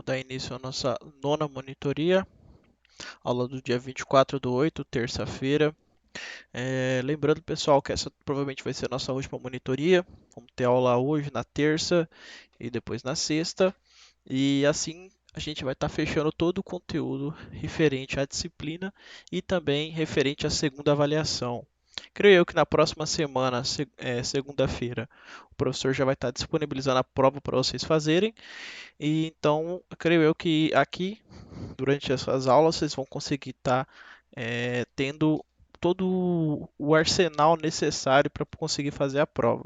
Vamos dar início à nossa nona monitoria, aula do dia 24/8, terça-feira. Lembrando, pessoal, que essa provavelmente vai ser a nossa última monitoria. Vamos ter aula hoje na terça e depois na sexta. E assim a gente vai estar fechando todo o conteúdo referente à disciplina e também referente à segunda avaliação. Creio eu que na próxima semana, segunda-feira, o professor já vai estar disponibilizando a prova para vocês fazerem. E então, creio eu que aqui, durante essas aulas, vocês vão conseguir estar tendo todo o arsenal necessário para conseguir fazer a prova.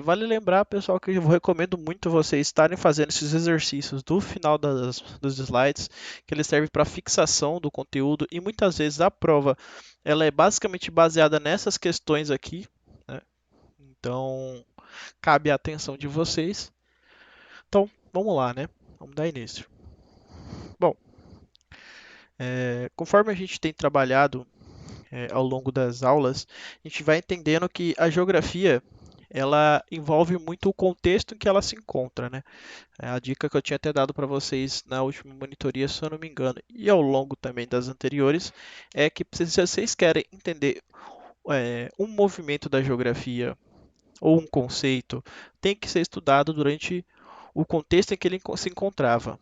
Vale lembrar, pessoal, que eu recomendo muito vocês estarem fazendo esses exercícios do final dos slides, que eles servem para fixação do conteúdo e muitas vezes a prova ela é basicamente baseada nessas questões aqui, né? Então, cabe a atenção de vocês. Então, vamos lá, né? Vamos dar início. Bom, conforme a gente tem trabalhado ao longo das aulas, a gente vai entendendo que a geografia ela envolve muito o contexto em que ela se encontra, né? A dica que eu tinha até dado para vocês na última monitoria, se eu não me engano, e ao longo também das anteriores, é que se vocês querem entender um movimento da geografia ou um conceito, tem que ser estudado durante o contexto em que ele se encontrava.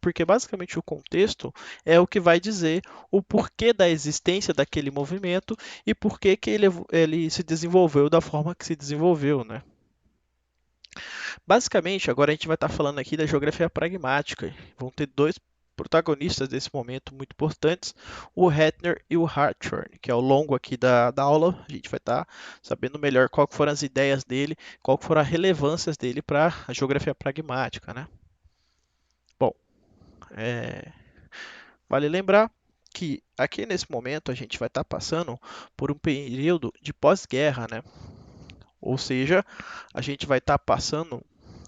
Porque basicamente o contexto é o que vai dizer o porquê da existência daquele movimento e por que ele se desenvolveu da forma que se desenvolveu, né? Basicamente, agora a gente vai estar falando aqui da geografia pragmática. Vão ter dois protagonistas desse momento muito importantes, o Hettner e o Hartshorne, que ao longo aqui da aula a gente vai estar sabendo melhor qual foram as ideias dele, qual foram as relevâncias dele para a geografia pragmática, né? Bom, é, vale lembrar que aqui nesse momento a gente vai estar passando por um período de pós-guerra, né? Ou seja, a gente vai estar passando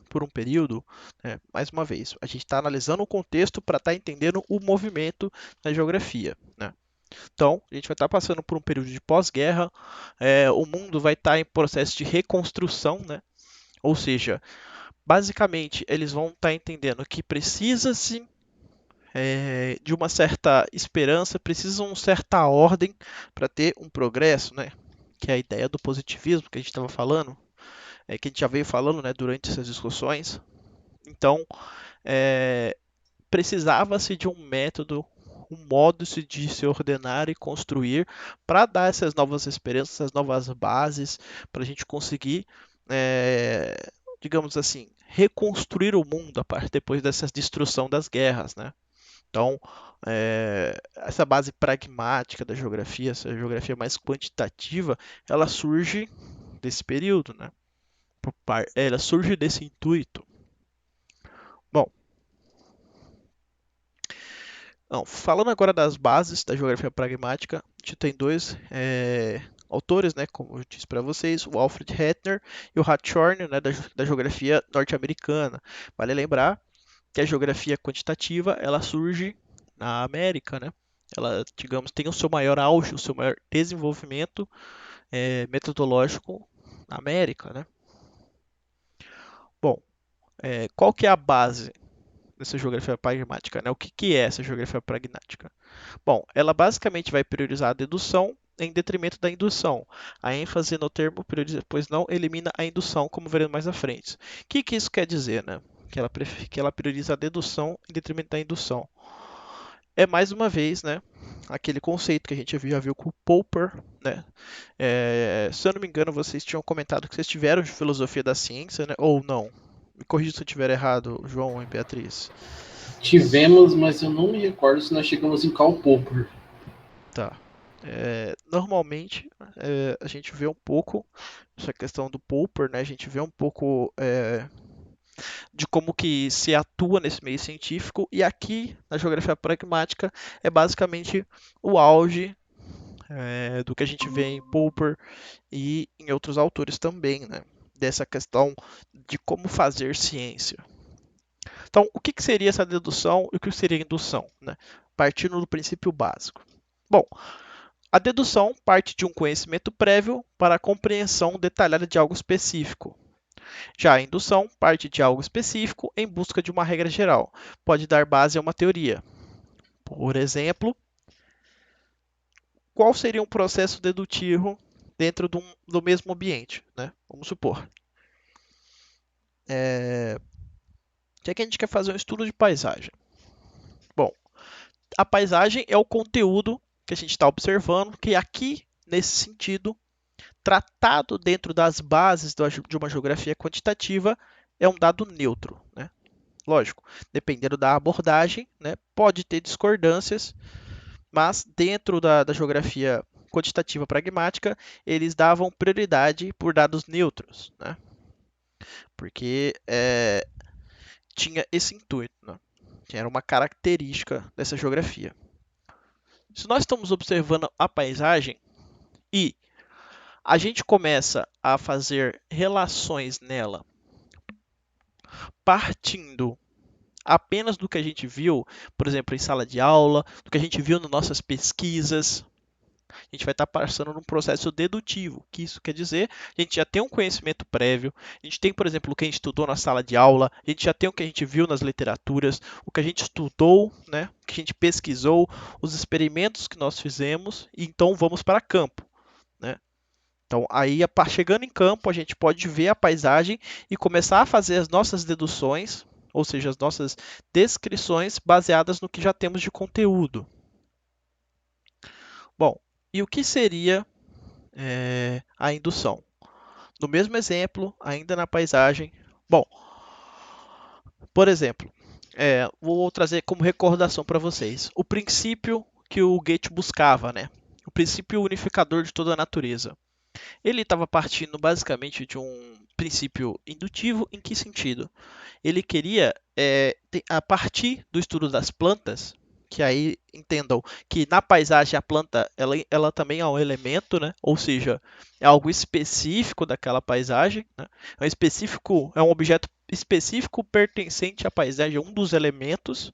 por um período, né, mais uma vez, a gente está analisando o contexto para estar entendendo o movimento na geografia, né? Então, a gente vai estar passando por um período de pós-guerra, o mundo vai estar em processo de reconstrução, né? Ou seja, basicamente eles vão estar entendendo que precisa-se de uma certa esperança, precisa de uma certa ordem para ter um progresso, né? Que é a ideia do positivismo que a gente estava falando, que a gente já veio falando, né, durante essas discussões. Então, é, precisava-se de um método, um modo de se ordenar e construir para dar essas novas esperanças, essas novas bases, para a gente conseguir, digamos assim, reconstruir o mundo depois dessa destruição das guerras, né? Então, essa base pragmática da geografia, essa geografia mais quantitativa, ela surge desse período, né? Ela surge desse intuito. Bom, não, falando agora das bases da geografia pragmática, a gente tem dois autores, né, como eu disse para vocês, o Alfred Hettner e o Hartshorne, né, da geografia norte-americana. Vale lembrar que a geografia quantitativa ela surge na América, né? Ela, digamos, tem o seu maior auge, o seu maior desenvolvimento metodológico na América, né? Bom, qual que é a base dessa geografia pragmática, né? O que é essa geografia pragmática? Bom, ela basicamente vai priorizar a dedução em detrimento da indução. A ênfase no termo prioriza, pois não elimina a indução, como veremos mais à frente. O que isso quer dizer, né? Que ela prioriza a dedução em detrimento da indução. É mais uma vez, né? Aquele conceito que a gente já viu com o Popper, né? Se eu não me engano, vocês tinham comentado que vocês tiveram de filosofia da ciência, né? Ou não? Me corrija se eu estiver errado, João e Beatriz. Tivemos, mas eu não me recordo se nós chegamos em Karl Popper. Tá. Normalmente a gente vê um pouco essa questão do Popper, né? A gente vê um pouco de como que se atua nesse meio científico e aqui na geografia pragmática é basicamente o auge do que a gente vê em Popper e em outros autores também, né? Dessa questão de como fazer ciência. Então, o que seria essa dedução e o que seria indução, né? Partindo do princípio básico. Bom, a dedução parte de um conhecimento prévio para a compreensão detalhada de algo específico. Já a indução parte de algo específico em busca de uma regra geral. Pode dar base a uma teoria. Por exemplo, qual seria um processo dedutivo dentro do mesmo ambiente, né? Vamos supor. Já que a gente quer fazer um estudo de paisagem. Bom, a paisagem é o conteúdo que a gente está observando, que aqui, nesse sentido, tratado dentro das bases de uma geografia quantitativa, é um dado neutro, né? Lógico, dependendo da abordagem, né, pode ter discordâncias, mas dentro da geografia quantitativa pragmática, eles davam prioridade por dados neutros, né? Porque tinha esse intuito, né? Que era uma característica dessa geografia. Se nós estamos observando a paisagem e a gente começa a fazer relações nela partindo apenas do que a gente viu, por exemplo, em sala de aula, do que a gente viu nas nossas pesquisas, a gente vai estar passando num processo dedutivo. O que isso quer dizer? A gente já tem um conhecimento prévio, a gente tem, por exemplo, o que a gente estudou na sala de aula, a gente já tem o que a gente viu nas literaturas, o que a gente estudou, né, o que a gente pesquisou, os experimentos que nós fizemos, e então vamos para campo, né? Então, aí, chegando em campo, a gente pode ver a paisagem e começar a fazer as nossas deduções, ou seja, as nossas descrições baseadas no que já temos de conteúdo. Bom, e o que seria a indução? No mesmo exemplo, ainda na paisagem. Bom, por exemplo, vou trazer como recordação para vocês o princípio que o Goethe buscava, né? O princípio unificador de toda a natureza. Ele estava partindo basicamente de um princípio indutivo. Em que sentido? Ele queria, a partir do estudo das plantas, que aí entendam que na paisagem a planta ela também é um elemento, né? Ou seja, é algo específico daquela paisagem, né? É um objeto específico pertencente à paisagem, é um dos elementos,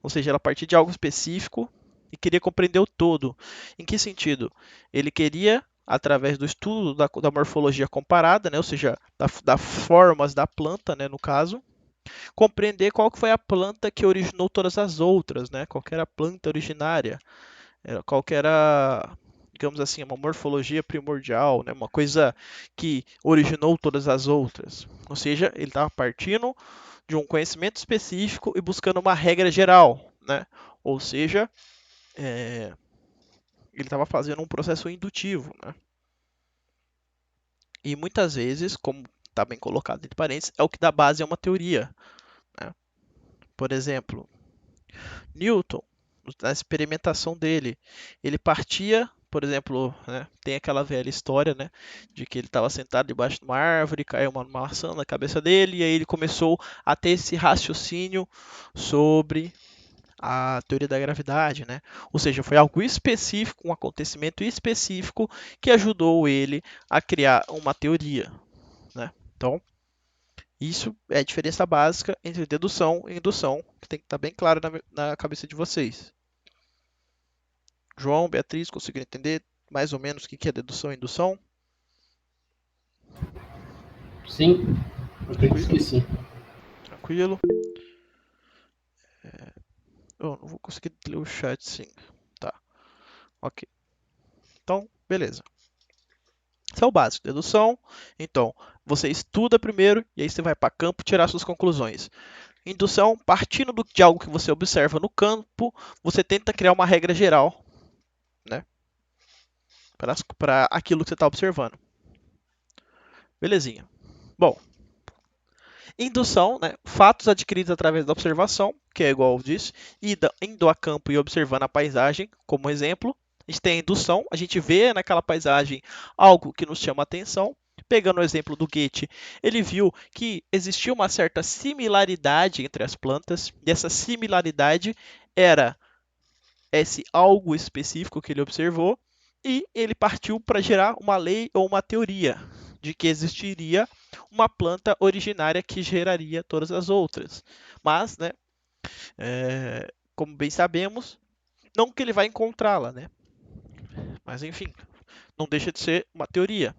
ou seja, ela partir de algo específico e queria compreender o todo. Em que sentido? Ele queria através do estudo da morfologia comparada, né, ou seja, das formas da planta, né, no caso, compreender qual que foi a planta que originou todas as outras, né, qual que era a planta originária, qual que era, digamos assim, uma morfologia primordial, né, uma coisa que originou todas as outras. Ou seja, ele estava partindo de um conhecimento específico e buscando uma regra geral, né? Ou seja, ele estava fazendo um processo indutivo, né? E muitas vezes, como está bem colocado entre parênteses, é o que dá base a uma teoria, né? Por exemplo, Newton, na experimentação dele, ele partia, por exemplo, né, tem aquela velha história, né, de que ele estava sentado debaixo de uma árvore, caiu uma maçã na cabeça dele, e aí ele começou a ter esse raciocínio sobre a teoria da gravidade, né? Ou seja, foi algo específico, um acontecimento específico que ajudou ele a criar uma teoria, né? Então, isso é a diferença básica entre dedução e indução, que tem que estar bem claro na cabeça de vocês. João, Beatriz, conseguiram entender mais ou menos o que é dedução e indução? Sim, eu acredito Tranquilo? que sim. Tranquilo? Eu não vou conseguir ler o chat, sim. Tá, ok. Então, beleza. Isso é o básico, dedução. Então, você estuda primeiro e aí você vai para campo tirar suas conclusões. Indução, partindo de algo que você observa no campo, você tenta criar uma regra geral, né, para aquilo que você está observando. Belezinha. Bom, indução, né, fatos adquiridos através da observação, que é igual eu disse, indo a campo e observando a paisagem, como exemplo. A gente tem a indução, a gente vê naquela paisagem algo que nos chama a atenção. Pegando o exemplo do Goethe, ele viu que existia uma certa similaridade entre as plantas, e essa similaridade era esse algo específico que ele observou, e ele partiu para gerar uma lei ou uma teoria de que existiria uma planta originária que geraria todas as outras. Mas, né, como bem sabemos, não que ele vai encontrá-la, né? Mas enfim, não deixa de ser uma teoria.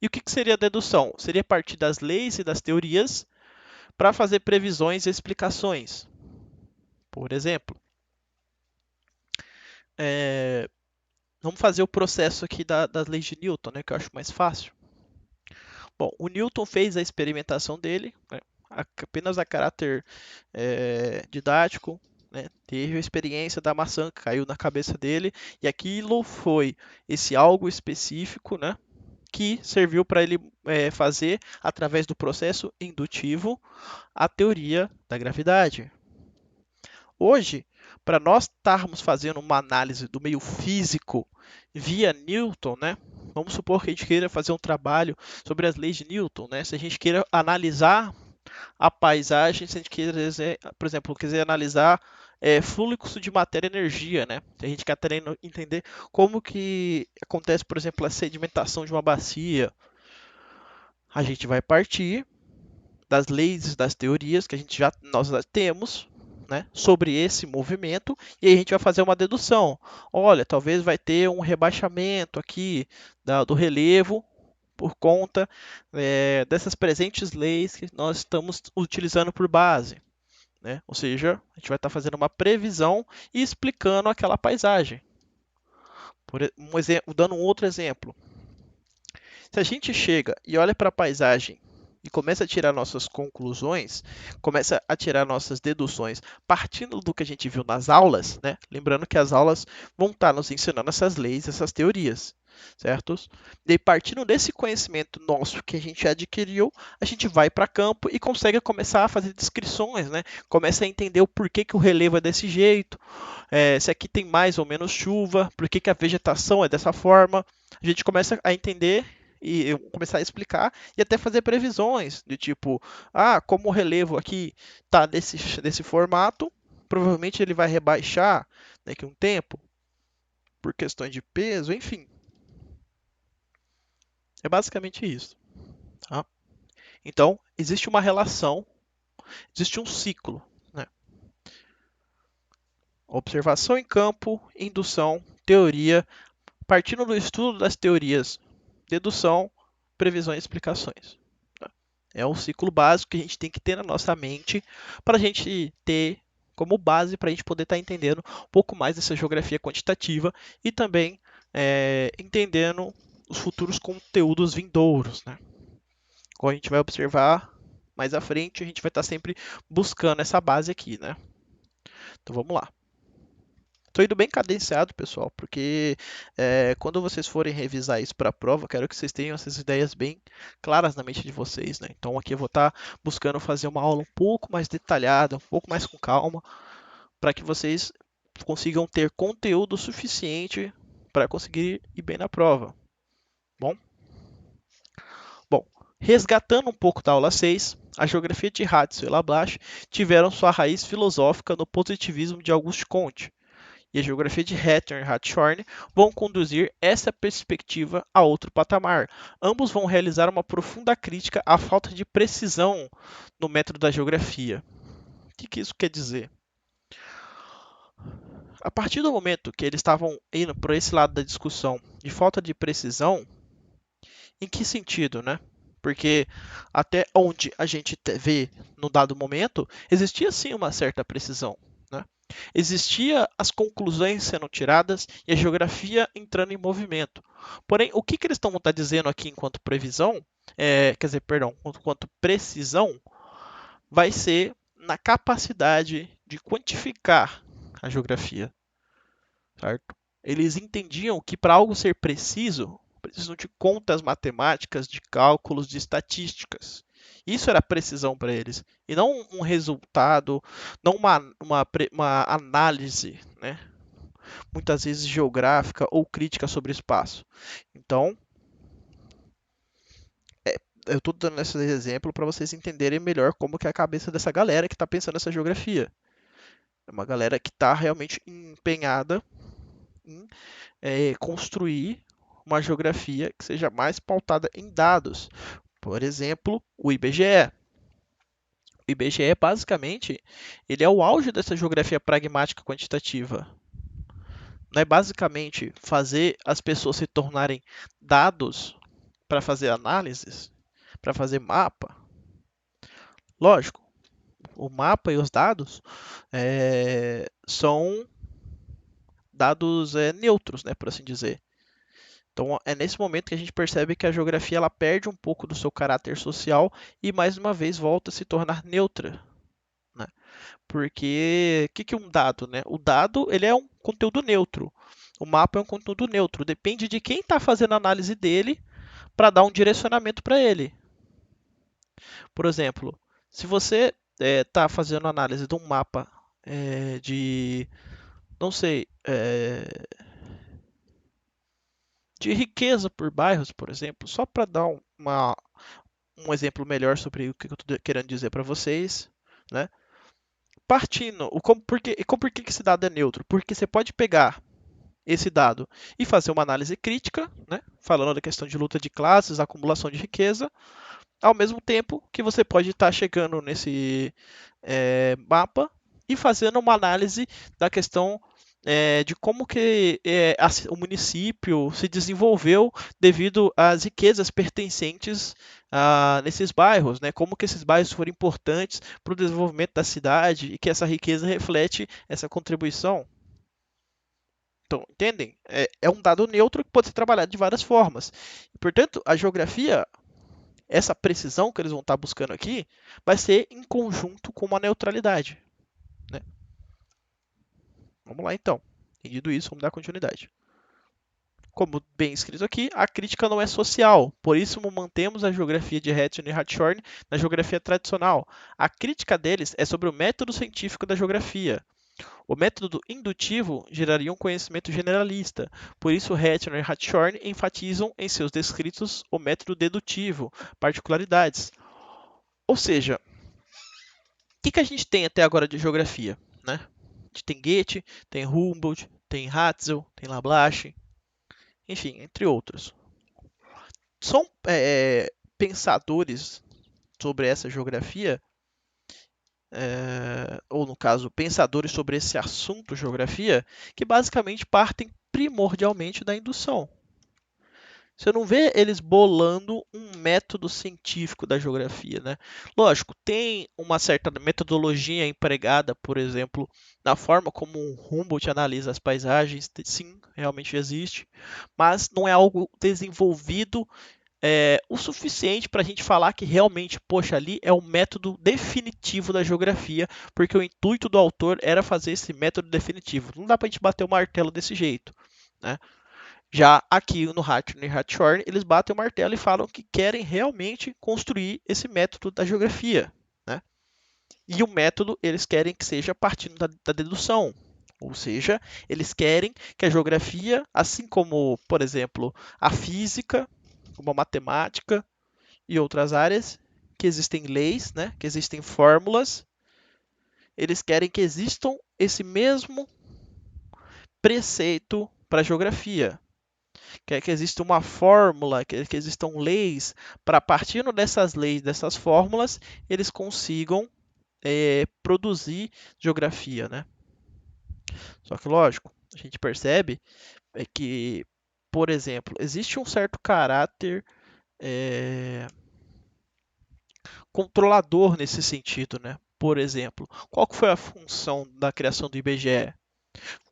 E o que seria a dedução? Seria partir das leis e das teorias para fazer previsões e explicações. Por exemplo, vamos fazer o processo aqui das leis de Newton, né, que eu acho mais fácil. Bom, o Newton fez a experimentação dele, né, apenas a caráter didático, né, teve a experiência da maçã que caiu na cabeça dele, e aquilo foi esse algo específico, né, que serviu para ele fazer, através do processo indutivo, a teoria da gravidade. Hoje, para nós estarmos fazendo uma análise do meio físico via Newton, né? Vamos supor que a gente queira fazer um trabalho sobre as leis de Newton, né? Se a gente queira analisar a paisagem, se a gente quiser, por exemplo, quiser analisar fluxo de matéria e energia, né? Se a gente quer entender como que acontece, por exemplo, a sedimentação de uma bacia, a gente vai partir das leis, das teorias que nós já temos, né, sobre esse movimento, e aí a gente vai fazer uma dedução. Olha, talvez vai ter um rebaixamento aqui do relevo por conta dessas presentes leis que nós estamos utilizando por base. Né? Ou seja, a gente vai estar fazendo uma previsão e explicando aquela paisagem. Dando um outro exemplo. Se a gente chega e olha para a paisagem e começa a tirar nossas conclusões, começa a tirar nossas deduções, partindo do que a gente viu nas aulas, né? Lembrando que as aulas vão estar nos ensinando essas leis, essas teorias, certo? E aí, partindo desse conhecimento nosso que a gente adquiriu, a gente vai para campo e consegue começar a fazer descrições, né? Começa a entender o porquê que o relevo é desse jeito, se aqui tem mais ou menos chuva, por que a vegetação é dessa forma. A gente começa a entender e eu começar a explicar e até fazer previsões de tipo, como o relevo aqui está desse formato, provavelmente ele vai rebaixar daqui a um tempo por questões de peso, enfim. É basicamente isso. Tá? Então, existe uma relação, existe um ciclo. Né? Observação em campo, indução, teoria, partindo do estudo das teorias, dedução, previsões e explicações. É um ciclo básico que a gente tem que ter na nossa mente para a gente ter como base para a gente poder estar entendendo um pouco mais dessa geografia quantitativa e também entendendo os futuros conteúdos vindouros. Né? Como a gente vai observar mais à frente, a gente vai estar sempre buscando essa base aqui. Né? Então vamos lá. Estou indo bem cadenciado, pessoal, porque quando vocês forem revisar isso para a prova, quero que vocês tenham essas ideias bem claras na mente de vocês, né? Então aqui eu vou estar buscando fazer uma aula um pouco mais detalhada, um pouco mais com calma, para que vocês consigam ter conteúdo suficiente para conseguir ir bem na prova. Bom? Bom, resgatando um pouco da aula 6, a geografia de Ratio e Lablache tiveram sua raiz filosófica no positivismo de Auguste Comte, e a geografia de Hawthorne e Hartshorne vão conduzir essa perspectiva a outro patamar. Ambos vão realizar uma profunda crítica à falta de precisão no método da geografia. O que isso quer dizer? A partir do momento que eles estavam indo por esse lado da discussão de falta de precisão, em que sentido, né? Porque até onde a gente vê no dado momento, existia sim uma certa precisão. Né? Existia as conclusões sendo tiradas e a geografia entrando em movimento. Porém, o que eles estão dizendo aqui enquanto previsão, quer dizer, perdão, enquanto precisão, vai ser na capacidade de quantificar a geografia, certo? Eles entendiam que para algo ser preciso, precisam de contas matemáticas, de cálculos, de estatísticas. Isso era precisão para eles. E não um resultado, não uma análise, né? Muitas vezes geográfica ou crítica sobre o espaço. Então, eu estou dando esse exemplo para vocês entenderem melhor como que é a cabeça dessa galera que está pensando nessa geografia. É uma galera que está realmente empenhada em construir uma geografia que seja mais pautada em dados. Por exemplo, o IBGE. O IBGE, basicamente, ele é o auge dessa geografia pragmática quantitativa. Não é basicamente fazer as pessoas se tornarem dados para fazer análises, para fazer mapa, lógico, o mapa e os dados são dados neutros, né, por assim dizer. Então é nesse momento que a gente percebe que a geografia ela perde um pouco do seu caráter social e mais uma vez volta a se tornar neutra, né? Porque o que é um dado, né? O dado ele é um conteúdo neutro. O mapa é um conteúdo neutro. Depende de quem está fazendo a análise dele para dar um direcionamento para ele. Por exemplo, se você está fazendo análise de um mapa de, não sei, de riqueza por bairros, por exemplo, só para dar um exemplo melhor sobre o que eu estou querendo dizer para vocês, né? Partindo, por que esse dado é neutro? Porque você pode pegar esse dado e fazer uma análise crítica, né? Falando da questão de luta de classes, acumulação de riqueza, ao mesmo tempo que você pode estar chegando nesse mapa e fazendo uma análise da questão de como que o município se desenvolveu devido às riquezas pertencentes nesses bairros, né? Como que esses bairros foram importantes para o desenvolvimento da cidade e que essa riqueza reflete essa contribuição. Então, entendem? É um dado neutro que pode ser trabalhado de várias formas. Portanto, a geografia, essa precisão que eles vão estar buscando aqui, vai ser em conjunto com uma neutralidade, né? Vamos lá então. Entendido isso, vamos dar continuidade. Como bem escrito aqui, a crítica não é social, por isso mantemos a geografia de Hatton e Hartshorne na geografia tradicional. A crítica deles é sobre o método científico da geografia. O método indutivo geraria um conhecimento generalista, por isso Hatton e Hartshorne enfatizam em seus descritos o método dedutivo, particularidades. Ou seja, o que a gente tem até agora de geografia? Né? A gente tem Goethe, tem Humboldt, tem Hatzel, tem Lablache, enfim, entre outros. São pensadores sobre essa geografia, ou no caso, pensadores sobre esse assunto geografia, que basicamente partem primordialmente da indução. Você não vê eles bolando um método científico da geografia, né? Lógico, tem uma certa metodologia empregada, por exemplo, na forma como o Humboldt analisa as paisagens, sim, realmente existe, mas não é algo desenvolvido o suficiente para a gente falar que realmente, poxa, ali é o método definitivo da geografia, porque o intuito do autor era fazer esse método definitivo. Não dá para a gente bater o martelo desse jeito, né? Já aqui no Hatton e Hartshorne, eles batem o martelo e falam que querem realmente construir esse método da geografia, né? E o método eles querem que seja partindo da dedução, ou seja, eles querem que a geografia, assim como, por exemplo, a física, como a matemática e outras áreas, que existem leis, né? Que existem fórmulas, eles querem que existam esse mesmo preceito para a geografia. Quer que exista uma fórmula, quer que existam leis, para partindo dessas leis, dessas fórmulas, eles consigam produzir geografia, né? Só que, lógico, a gente percebe que, por exemplo, existe um certo caráter controlador nesse sentido, né? Por exemplo, qual que foi a função da criação do IBGE?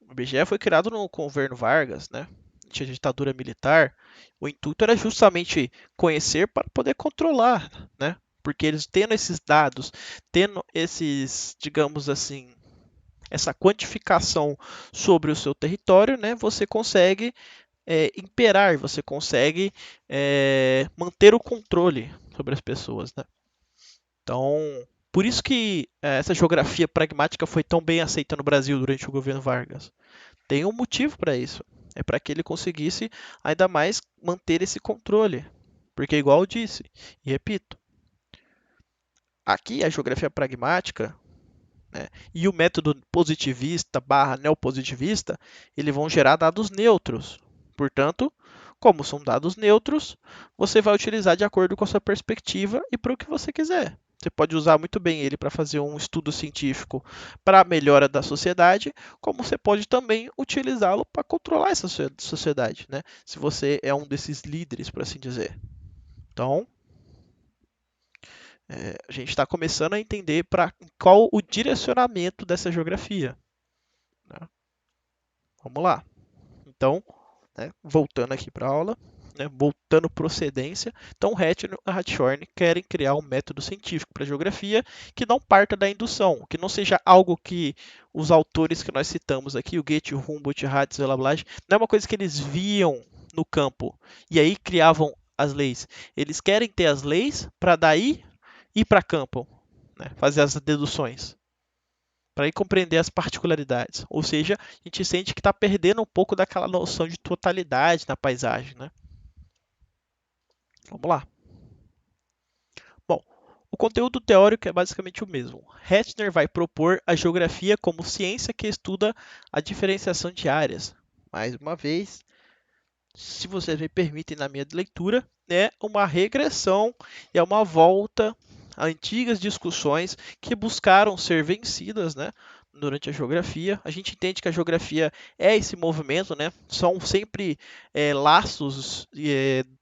O IBGE foi criado no governo Vargas, né? Tinha ditadura militar. O intuito era justamente conhecer para poder controlar, né? Porque eles tendo esses dados, tendo esses, digamos assim, essa quantificação sobre o seu território, né? Você consegue imperar, você consegue manter o controle sobre as pessoas, né? Então, por isso que essa geografia pragmática foi tão bem aceita no Brasil durante o governo Vargas. Tem um motivo para isso. É para que ele conseguisse ainda mais manter esse controle. Porque, igual eu disse, e repito, aqui a geografia pragmática, né, e o método positivista barra neopositivista, eles vão gerar dados neutros. Portanto, como são dados neutros, você vai utilizar de acordo com a sua perspectiva e para o que você quiser. Você pode usar muito bem ele para fazer um estudo científico para a melhora da sociedade, como você pode também utilizá-lo para controlar essa sociedade, né? Se você é um desses líderes, por assim dizer. Então, a gente está começando a entender para qual o direcionamento dessa geografia, né? Vamos lá. Então, né, voltando aqui para a aula, né, voltando procedência, então Hatcher e Hartshorne querem criar um método científico para geografia que não parta da indução, que não seja algo que os autores que nós citamos aqui, o Goethe, o Humboldt, Ratz, o Laplace, não é uma coisa que eles viam no campo e aí criavam as leis. Eles querem ter as leis para daí ir para campo, né, fazer as deduções para ir compreender as particularidades. Ou seja, a gente sente que está perdendo um pouco daquela noção de totalidade na paisagem, né? Vamos lá. Bom, o conteúdo teórico é basicamente o mesmo. Hetzner vai propor a geografia como ciência que estuda a diferenciação de áreas. Mais uma vez, se vocês me permitem na minha leitura, é uma regressão, é uma volta a antigas discussões que buscaram ser vencidas, né, durante a geografia. A gente entende que a geografia é esse movimento, né? São sempre laços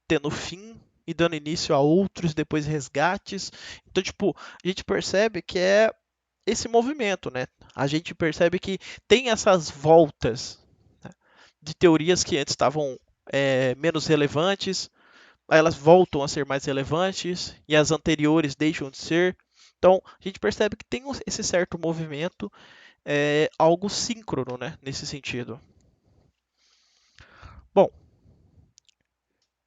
tendo fim e dando início a outros, depois resgates. Então, tipo, a gente percebe que é esse movimento, né? A gente percebe que tem essas voltas, né, de teorias que antes estavam menos relevantes, elas voltam a ser mais relevantes e as anteriores deixam de ser. Então, a gente percebe que tem esse certo movimento, algo síncrono, né, nesse sentido. Bom,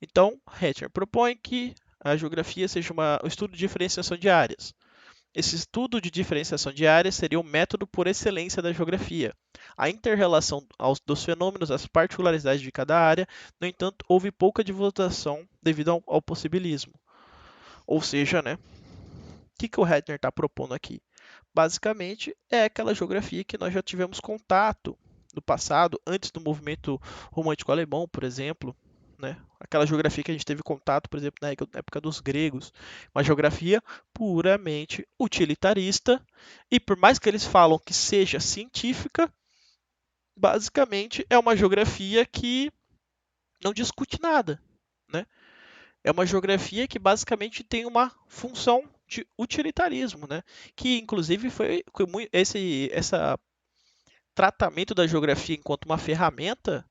então, Hatcher propõe que a geografia seja o estudo de diferenciação de áreas. Esse estudo de diferenciação de áreas seria o método por excelência da geografia. A inter-relação dos fenômenos, as particularidades de cada área, no entanto, houve pouca divulgação devido ao possibilismo. Ou seja, né, o que o Heidner está propondo aqui? Basicamente, é aquela geografia que nós já tivemos contato no passado, antes do movimento romântico alemão, por exemplo, né? Aquela geografia que a gente teve contato, por exemplo, na época dos gregos, uma geografia puramente utilitarista, e por mais que eles falam que seja científica, basicamente é uma geografia que não discute nada, né? É uma geografia que basicamente tem uma função de utilitarismo, né? Que inclusive foi esse tratamento da geografia enquanto uma ferramenta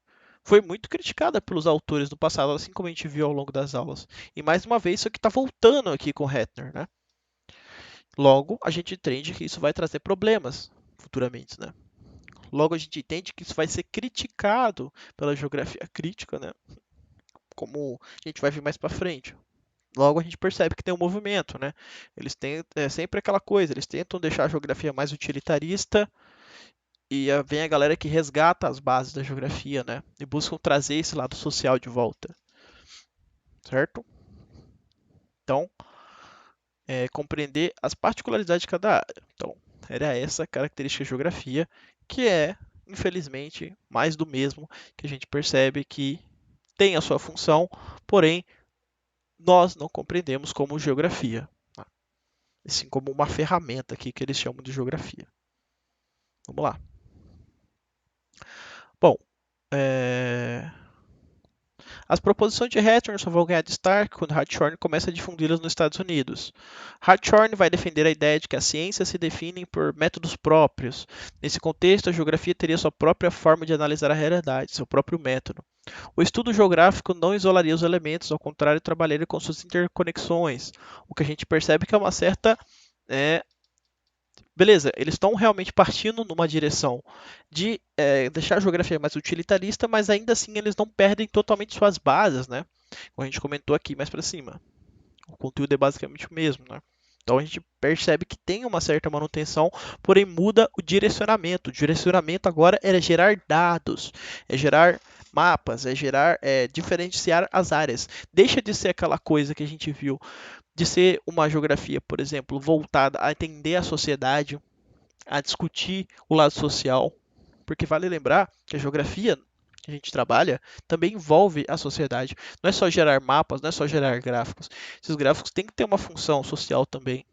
foi muito criticada pelos autores do passado, assim como a gente viu ao longo das aulas. E mais uma vez, isso aqui está voltando aqui com Hettner, né? Logo, a gente entende que isso vai trazer problemas futuramente, né? Logo, a gente entende que isso vai ser criticado pela geografia crítica, né? Como a gente vai ver mais para frente. Logo, a gente percebe que tem um movimento, né? Eles têm sempre aquela coisa, eles tentam deixar a geografia mais utilitarista, e vem a galera que resgata as bases da geografia, né? E buscam trazer esse lado social de volta, certo? Então, compreender as particularidades de cada área. Então, era essa a característica de geografia, que é, infelizmente, mais do mesmo, que a gente percebe que tem a sua função, porém, nós não compreendemos como geografia, tá? Assim como uma ferramenta aqui que eles chamam de geografia. Vamos lá. Bom, as proposições de Hartshorne só vão ganhar destaque quando Hartshorne começa a difundi-las nos Estados Unidos. Hartshorne vai defender a ideia de que as ciências se definem por métodos próprios. Nesse contexto, a geografia teria sua própria forma de analisar a realidade, seu próprio método. O estudo geográfico não isolaria os elementos, ao contrário, trabalharia com suas interconexões, o que a gente percebe que é uma certa beleza, eles estão realmente partindo numa direção de deixar a geografia mais utilitarista, mas ainda assim eles não perdem totalmente suas bases, né? Como a gente comentou aqui mais para cima. O conteúdo é basicamente o mesmo, né? Então a gente percebe que tem uma certa manutenção, porém muda o direcionamento. O direcionamento agora é gerar dados, é gerar mapas, diferenciar as áreas. Deixa de ser aquela coisa que a gente viu de ser uma geografia, por exemplo, voltada a entender a sociedade, a discutir o lado social, porque vale lembrar que a geografia que a gente trabalha também envolve a sociedade. Não é só gerar mapas, não é só gerar gráficos. Esses gráficos têm que ter uma função social também,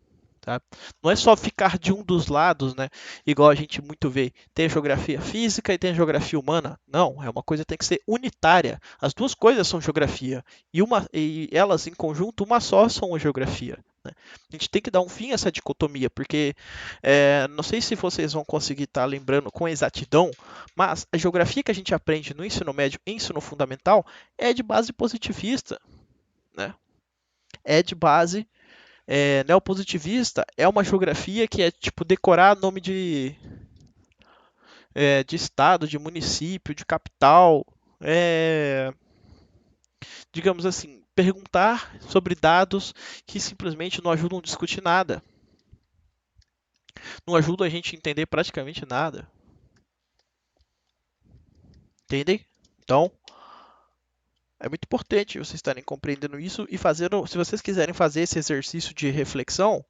Tá? Não é só ficar de um dos lados, né? Igual a gente muito vê. Tem a geografia física e tem a geografia humana. Não, é uma coisa que tem que ser unitária. As duas coisas são geografia. E elas, em conjunto, uma só são a geografia. Né? A gente tem que dar um fim a essa dicotomia, porque não sei se vocês vão conseguir estar lembrando com exatidão, mas a geografia que a gente aprende no ensino médio e ensino fundamental é de base positivista. Né? É de base neopositivista, é uma geografia que é tipo decorar nome de estado, de município, de capital, é, digamos assim, perguntar sobre dados que simplesmente não ajudam a discutir nada, não ajudam a gente a entender praticamente nada, entendem? Então, é muito importante vocês estarem compreendendo isso e fazendo, se vocês quiserem fazer esse exercício de reflexão,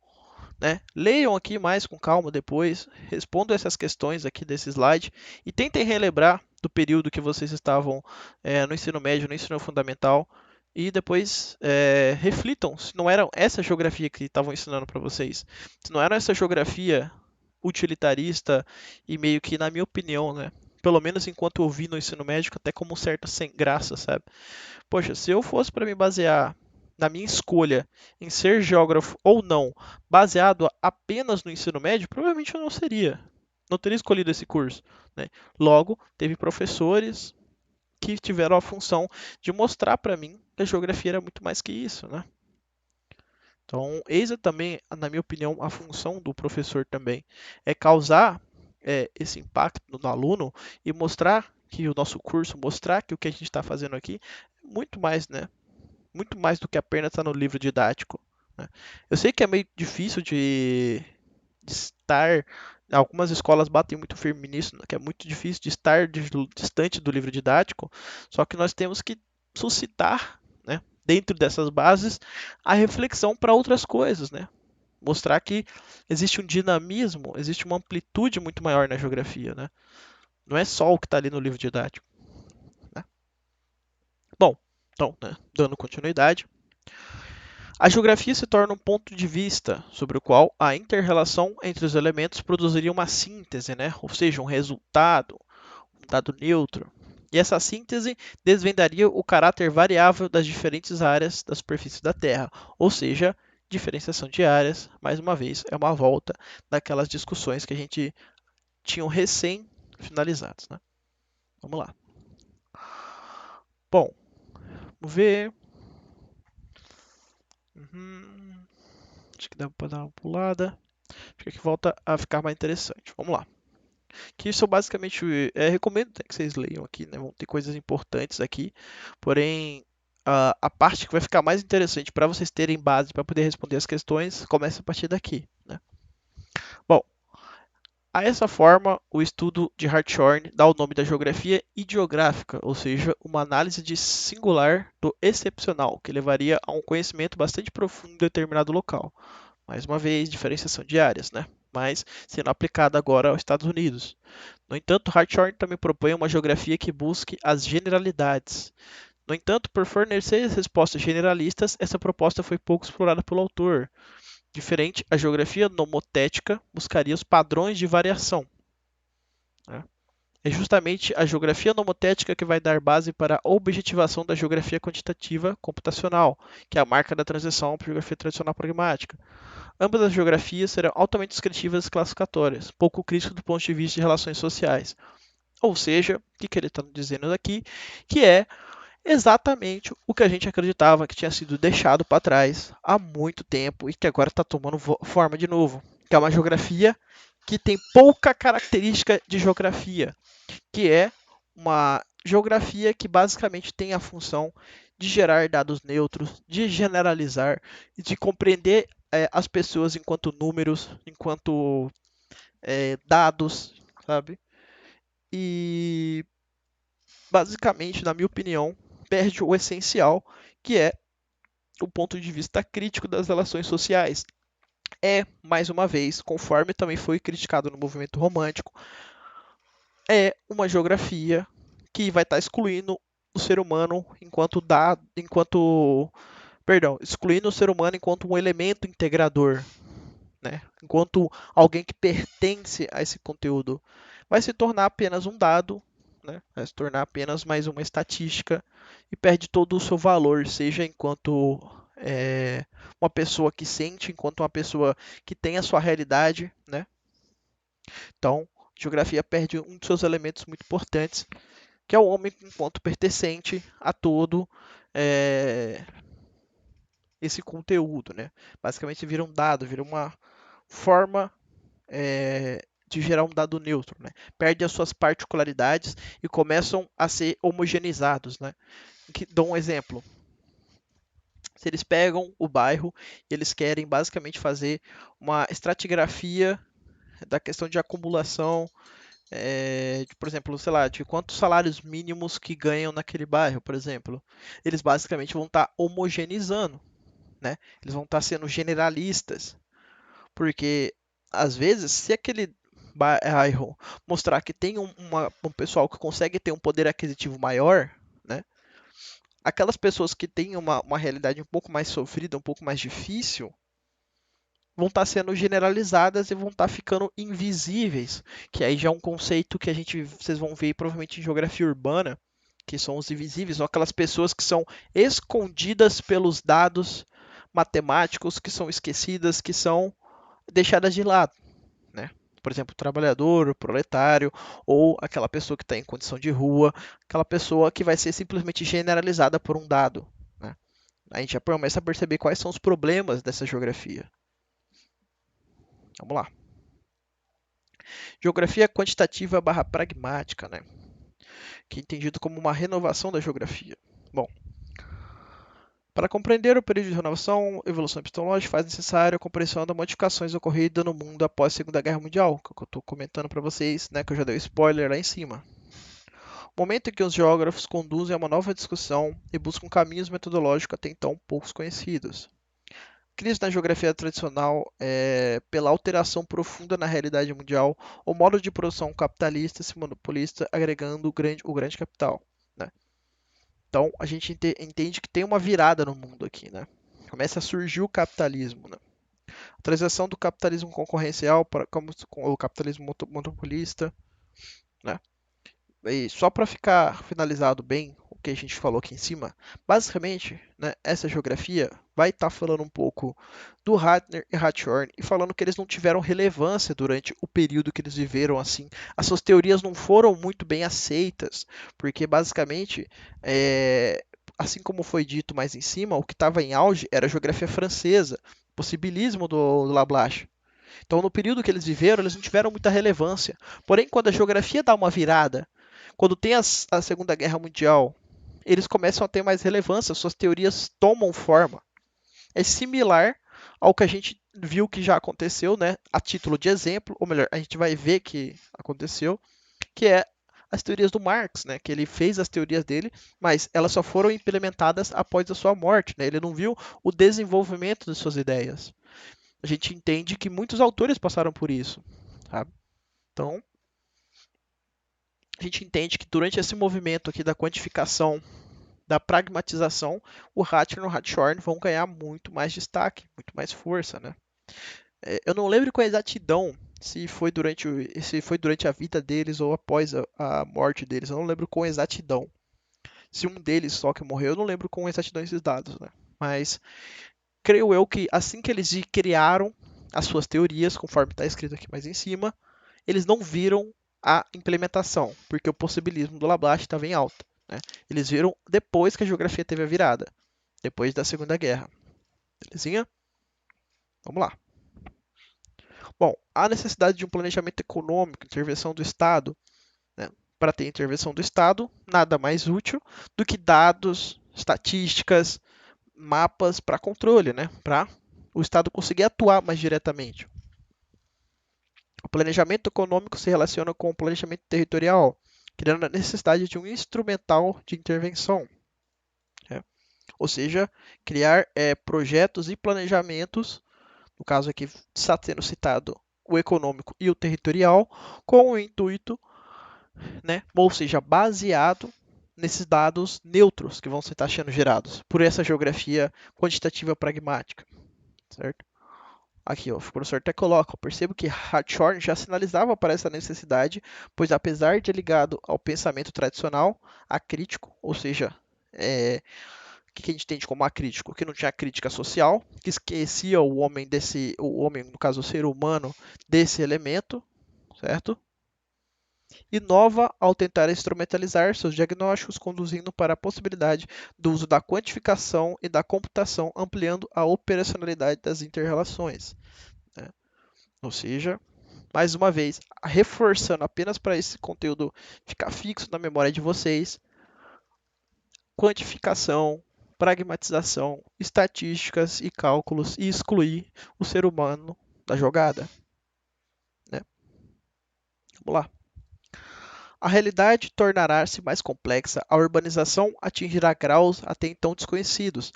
né? Leiam aqui mais com calma depois, respondam essas questões aqui desse slide e tentem relembrar do período que vocês estavam no ensino médio, no ensino fundamental e depois reflitam se não era essa geografia que estavam ensinando para vocês, se não era essa geografia utilitarista e meio que, na minha opinião, né? Pelo menos enquanto eu vi no ensino médio, até como certa sem graça, sabe? Poxa, se eu fosse para me basear na minha escolha em ser geógrafo ou não, baseado apenas no ensino médio, provavelmente eu não seria. Não teria escolhido esse curso. Né? Logo, teve professores que tiveram a função de mostrar para mim que a geografia era muito mais que isso. Né? Então, eis também, na minha opinião, a função do professor também. É causar esse impacto no aluno e mostrar que o nosso curso, mostrar que o que a gente está fazendo aqui é muito mais, né? Muito mais do que apenas estar no livro didático. Né? Eu sei que é meio difícil de estar. Algumas escolas batem muito firme nisso, né? Que é muito difícil de estar distante do livro didático, só que nós temos que suscitar, né, dentro dessas bases, a reflexão para outras coisas, né? Mostrar que existe um dinamismo, existe uma amplitude muito maior na geografia, né? Não é só o que está ali no livro didático. Né? Bom, então, né, dando continuidade, a geografia se torna um ponto de vista sobre o qual a interrelação entre os elementos produziria uma síntese, né? Ou seja, um dado neutro. E essa síntese desvendaria o caráter variável das diferentes áreas da superfície da Terra, ou seja, diferenciação de áreas, mais uma vez, é uma volta daquelas discussões que a gente tinha recém finalizadas. Né? Vamos lá. Bom, vamos ver. Uhum. Acho que dá para dar uma pulada. Acho que volta a ficar mais interessante. Vamos lá. Que isso eu basicamente recomendo que vocês leiam aqui, né? Vão ter coisas importantes aqui. Porém, a parte que vai ficar mais interessante para vocês terem base para poder responder as questões começa a partir daqui. Né? Bom, a essa forma, o estudo de Hartshorne dá o nome da geografia ideográfica, ou seja, uma análise de singular do excepcional, que levaria a um conhecimento bastante profundo de determinado local. Mais uma vez, diferenciação de áreas, né? Mas sendo aplicada agora aos Estados Unidos. No entanto, Hartshorne também propõe uma geografia que busque as generalidades. No entanto, por fornecer respostas generalistas, essa proposta foi pouco explorada pelo autor. Diferente, a geografia nomotética buscaria os padrões de variação. Né? É justamente a geografia nomotética que vai dar base para a objetivação da geografia quantitativa computacional, que é a marca da transição para a geografia tradicional pragmática. Ambas as geografias serão altamente descritivas e classificatórias, pouco críticas do ponto de vista de relações sociais. Ou seja, o que ele está dizendo aqui, que é exatamente o que a gente acreditava que tinha sido deixado para trás há muito tempo e que agora está tomando forma de novo, que é uma geografia que tem pouca característica de geografia, que é uma geografia que basicamente tem a função de gerar dados neutros, de generalizar e de compreender as pessoas enquanto números, enquanto dados, sabe? E basicamente, na minha opinião, perde o essencial, que é o ponto de vista crítico das relações sociais. É, mais uma vez, conforme também foi criticado no movimento romântico, é uma geografia que vai estar excluindo o ser humano excluindo o ser humano enquanto um elemento integrador, né? Enquanto alguém que pertence a esse conteúdo vai se tornar apenas um dado, né? Vai se tornar apenas mais uma estatística e perde todo o seu valor, seja enquanto uma pessoa que sente, enquanto uma pessoa que tem a sua realidade, né? Então, geografia perde um dos seus elementos muito importantes, que é o homem enquanto pertencente a todo é, esse conteúdo, né? Basicamente vira um dado, vira uma forma de gerar um dado neutro, né? Perde as suas particularidades e começam a ser homogeneizados, né? Dou um exemplo. Se eles pegam o bairro e eles querem basicamente fazer uma estratigrafia da questão de acumulação, por exemplo, sei lá, de quantos salários mínimos que ganham naquele bairro, por exemplo, eles basicamente vão estar homogeneizando, né? Eles vão estar sendo generalistas, porque às vezes, se aquele bairro mostrar que tem um pessoal que consegue ter um poder aquisitivo maior, né? Aquelas pessoas que têm uma realidade um pouco mais sofrida, um pouco mais difícil, vão estar sendo generalizadas e vão estar ficando invisíveis, que aí já é um conceito que vocês vão ver provavelmente em geografia urbana, que são os invisíveis, são aquelas pessoas que são escondidas pelos dados matemáticos, que são esquecidas, que são deixadas de lado, né? Por exemplo, o trabalhador, o proletário, ou aquela pessoa que está em condição de rua, aquela pessoa que vai ser simplesmente generalizada por um dado, né? A gente já começa a perceber quais são os problemas dessa geografia. Vamos lá. Geografia quantitativa barra pragmática, né? Que é entendido como uma renovação da geografia. Bom, para compreender o período de renovação, evolução epistemológica faz necessária a compreensão das modificações ocorridas no mundo após a Segunda Guerra Mundial, que eu estou comentando para vocês, né, que eu já dei spoiler lá em cima. Momento em que os geógrafos conduzem a uma nova discussão e buscam caminhos metodológicos até então poucos conhecidos. Crise na geografia tradicional pela alteração profunda na realidade mundial, o modo de produção capitalista se monopolista, agregando o grande capital, né? Então, a gente entende que tem uma virada no mundo aqui, né? Começa a surgir o capitalismo, né? A transição do capitalismo concorrencial para o capitalismo monopolista, né? E só para ficar finalizado bem o que a gente falou aqui em cima, basicamente, né, essa geografia vai estar falando um pouco do Ratner e Hartshorne e falando que eles não tiveram relevância durante o período que eles viveram assim. As suas teorias não foram muito bem aceitas, porque basicamente, assim como foi dito mais em cima, o que estava em auge era a geografia francesa, possibilismo do Lablache. Então, no período que eles viveram, eles não tiveram muita relevância. Porém, quando a geografia dá uma virada, quando tem a Segunda Guerra Mundial, eles começam a ter mais relevância, suas teorias tomam forma. É similar ao que a gente viu que já aconteceu, né? A título de exemplo, ou melhor, a gente vai ver que aconteceu, que é as teorias do Marx, né? Que ele fez as teorias dele, mas elas só foram implementadas após a sua morte, né? Ele não viu o desenvolvimento de suas ideias. A gente entende que muitos autores passaram por isso, sabe? Então, a gente entende que durante esse movimento aqui da quantificação, da pragmatização, o Ratner e o Hartshorne vão ganhar muito mais destaque, muito mais força, né? Eu não lembro com exatidão se foi durante a vida deles ou após a morte deles. Eu não lembro com exatidão. Se um deles só que morreu, eu não lembro com exatidão esses dados, né? Mas creio eu que assim que eles criaram as suas teorias, conforme está escrito aqui mais em cima, eles não viram a implementação, porque o possibilismo do Lablache estava em alta, né? Eles viram depois que a geografia teve a virada, depois da Segunda Guerra. Belezinha? Vamos lá. Bom, a necessidade de um planejamento econômico, intervenção do Estado, né? Para ter intervenção do Estado, nada mais útil do que dados, estatísticas, mapas para controle, né? Para o Estado conseguir atuar mais diretamente. O planejamento econômico se relaciona com o planejamento territorial, criando a necessidade de um instrumental de intervenção, né? Ou seja, criar projetos e planejamentos, no caso aqui está sendo citado o econômico e o territorial, com o intuito, né, ou seja, baseado nesses dados neutros que vão estar sendo gerados por essa geografia quantitativa pragmática, certo? Aqui, ó, o professor até coloca, eu percebo que Hartshorne já sinalizava para essa necessidade, pois apesar de ligado ao pensamento tradicional, acrítico, ou seja, o que a gente entende como acrítico? Que não tinha crítica social, que esquecia o homem, no caso o ser humano, desse elemento, certo? Inova ao tentar instrumentalizar seus diagnósticos, conduzindo para a possibilidade do uso da quantificação e da computação, ampliando a operacionalidade das interrelações, né? Ou seja, mais uma vez, reforçando apenas para esse conteúdo ficar fixo na memória de vocês, quantificação, pragmatização, estatísticas e cálculos e excluir o ser humano da jogada, né? Vamos lá. A realidade tornará-se mais complexa, a urbanização atingirá graus até então desconhecidos,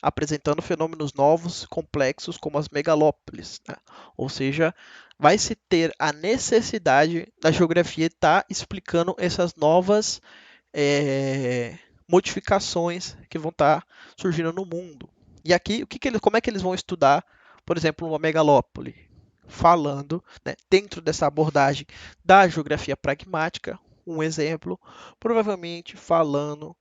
apresentando fenômenos novos, complexos, como as megalópolis, né? Ou seja, vai se ter a necessidade da geografia estar explicando essas novas modificações que vão estar surgindo no mundo. E aqui, como é que eles vão estudar, por exemplo, uma megalópole? Falando, né, dentro dessa abordagem da geografia pragmática, um exemplo, provavelmente falando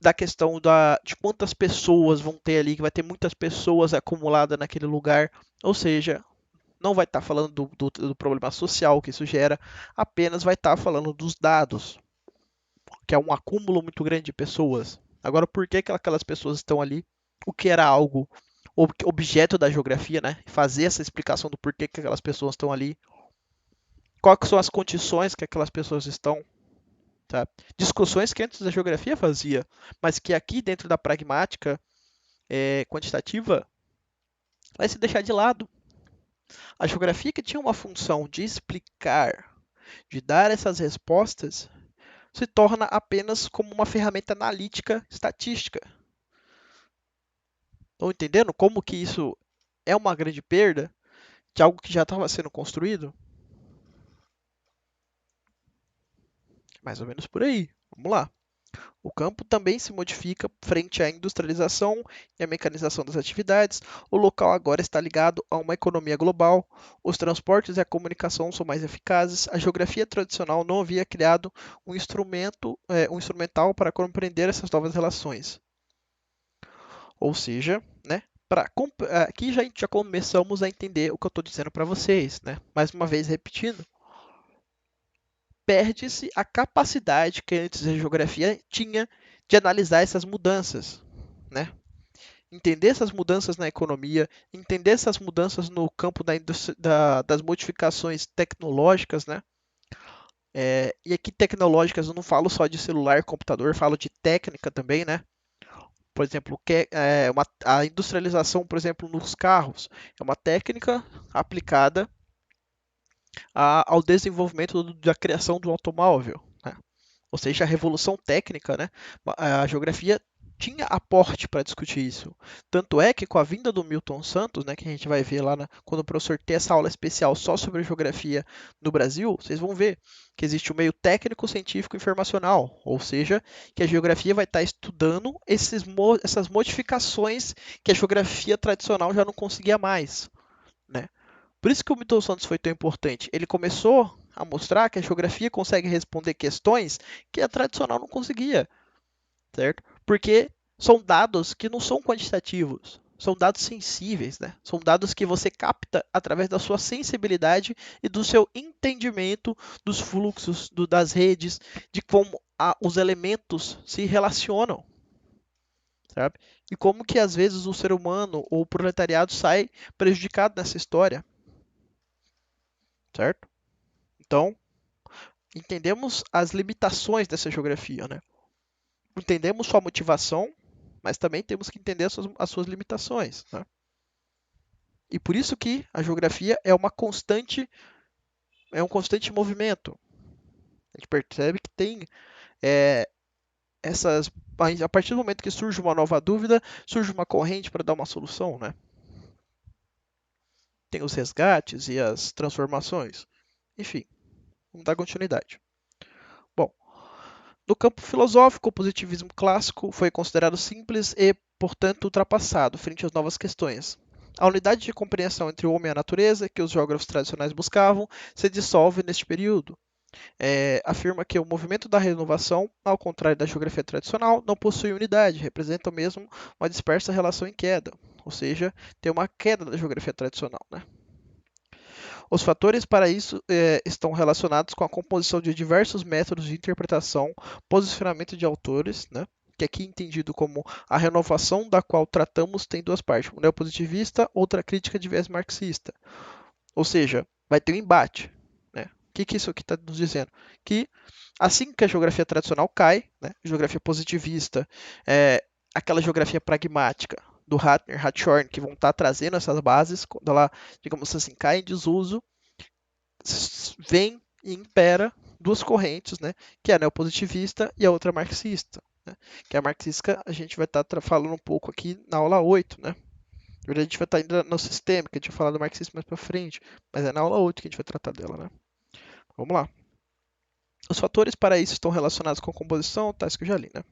da questão de quantas pessoas vão ter ali, que vai ter muitas pessoas acumuladas naquele lugar, ou seja, não vai estar falando do problema social que isso gera, apenas vai estar falando dos dados, que é um acúmulo muito grande de pessoas. Agora, por que aquelas pessoas estão ali? O que era algo objeto da geografia, né? Fazer essa explicação do porquê que aquelas pessoas estão ali. Quais são as condições que aquelas pessoas estão, tá? Discussões que antes da geografia fazia, mas que aqui dentro da pragmática quantitativa vai se deixar de lado. A geografia que tinha uma função de explicar, de dar essas respostas, se torna apenas como uma ferramenta analítica estatística. Estão entendendo como que isso é uma grande perda de algo que já estava sendo construído? Mais ou menos por aí. Vamos lá. O campo também se modifica frente à industrialização e à mecanização das atividades. O local agora está ligado a uma economia global. Os transportes e a comunicação são mais eficazes. A geografia tradicional não havia criado um instrumental para compreender essas novas relações. Ou seja, né, aqui já começamos a entender o que eu estou dizendo para vocês, né? Mais uma vez repetindo, perde-se a capacidade que antes a geografia tinha de analisar essas mudanças, né? Entender essas mudanças na economia, entender essas mudanças no campo das modificações tecnológicas, né? E aqui tecnológicas eu não falo só de celular, computador, falo de técnica também, né? Por exemplo, a industrialização, por exemplo, nos carros, é uma técnica aplicada ao desenvolvimento da criação do automóvel, né? Ou seja, a revolução técnica, né? A geografia tinha aporte para discutir isso. Tanto é que com a vinda do Milton Santos, né, que a gente vai ver lá quando o professor tem essa aula especial só sobre geografia no Brasil, vocês vão ver que existe o meio técnico, científico e informacional, ou seja, que a geografia vai estar estudando essas modificações que a geografia tradicional já não conseguia mais, né? Por isso que o Milton Santos foi tão importante. Ele começou a mostrar que a geografia consegue responder questões que a tradicional não conseguia, certo? Porque são dados que não são quantitativos, são dados sensíveis, né? São dados que você capta através da sua sensibilidade e do seu entendimento dos fluxos, das redes, de como os elementos se relacionam, sabe? E como que às vezes o ser humano ou o proletariado sai prejudicado nessa história, certo? Então, entendemos as limitações dessa geografia, né? Entendemos sua motivação, mas também temos que entender as suas limitações, né? E por isso que a geografia é um constante movimento. A gente percebe que tem é, essas. A partir do momento que surge uma nova dúvida, surge uma corrente para dar uma solução, né? Tem os resgates e as transformações. Enfim, vamos dar continuidade. Bom, no campo filosófico, o positivismo clássico foi considerado simples e, portanto, ultrapassado frente às novas questões. A unidade de compreensão entre o homem e a natureza, que os geógrafos tradicionais buscavam, se dissolve neste período. Afirma que o movimento da renovação, ao contrário da geografia tradicional, não possui unidade, representa mesmo uma dispersa relação em queda, ou seja, tem uma queda da geografia tradicional, né? Os fatores para isso estão relacionados com a composição de diversos métodos de interpretação, posicionamento de autores, né? Que aqui é entendido como a renovação da qual tratamos tem duas partes, um neopositivista, outra crítica de viés marxista. Ou seja, vai ter um embate. Né? O que isso aqui está nos dizendo? Que assim que a geografia tradicional cai, né? Geografia positivista, aquela geografia pragmática do Ratner, Hartshorne, que vão estar trazendo essas bases, quando ela, digamos assim, cai em desuso, vem e impera duas correntes, né? Que é a neopositivista e a outra marxista. Né? Que a marxista a gente vai estar falando um pouco aqui na aula 8, né? Na verdade, a gente vai estar indo no sistema, que a gente vai falar do marxismo mais para frente, mas é na aula 8 que a gente vai tratar dela, né? Vamos lá. Os fatores para isso estão relacionados com a composição, tais que eu já li, né?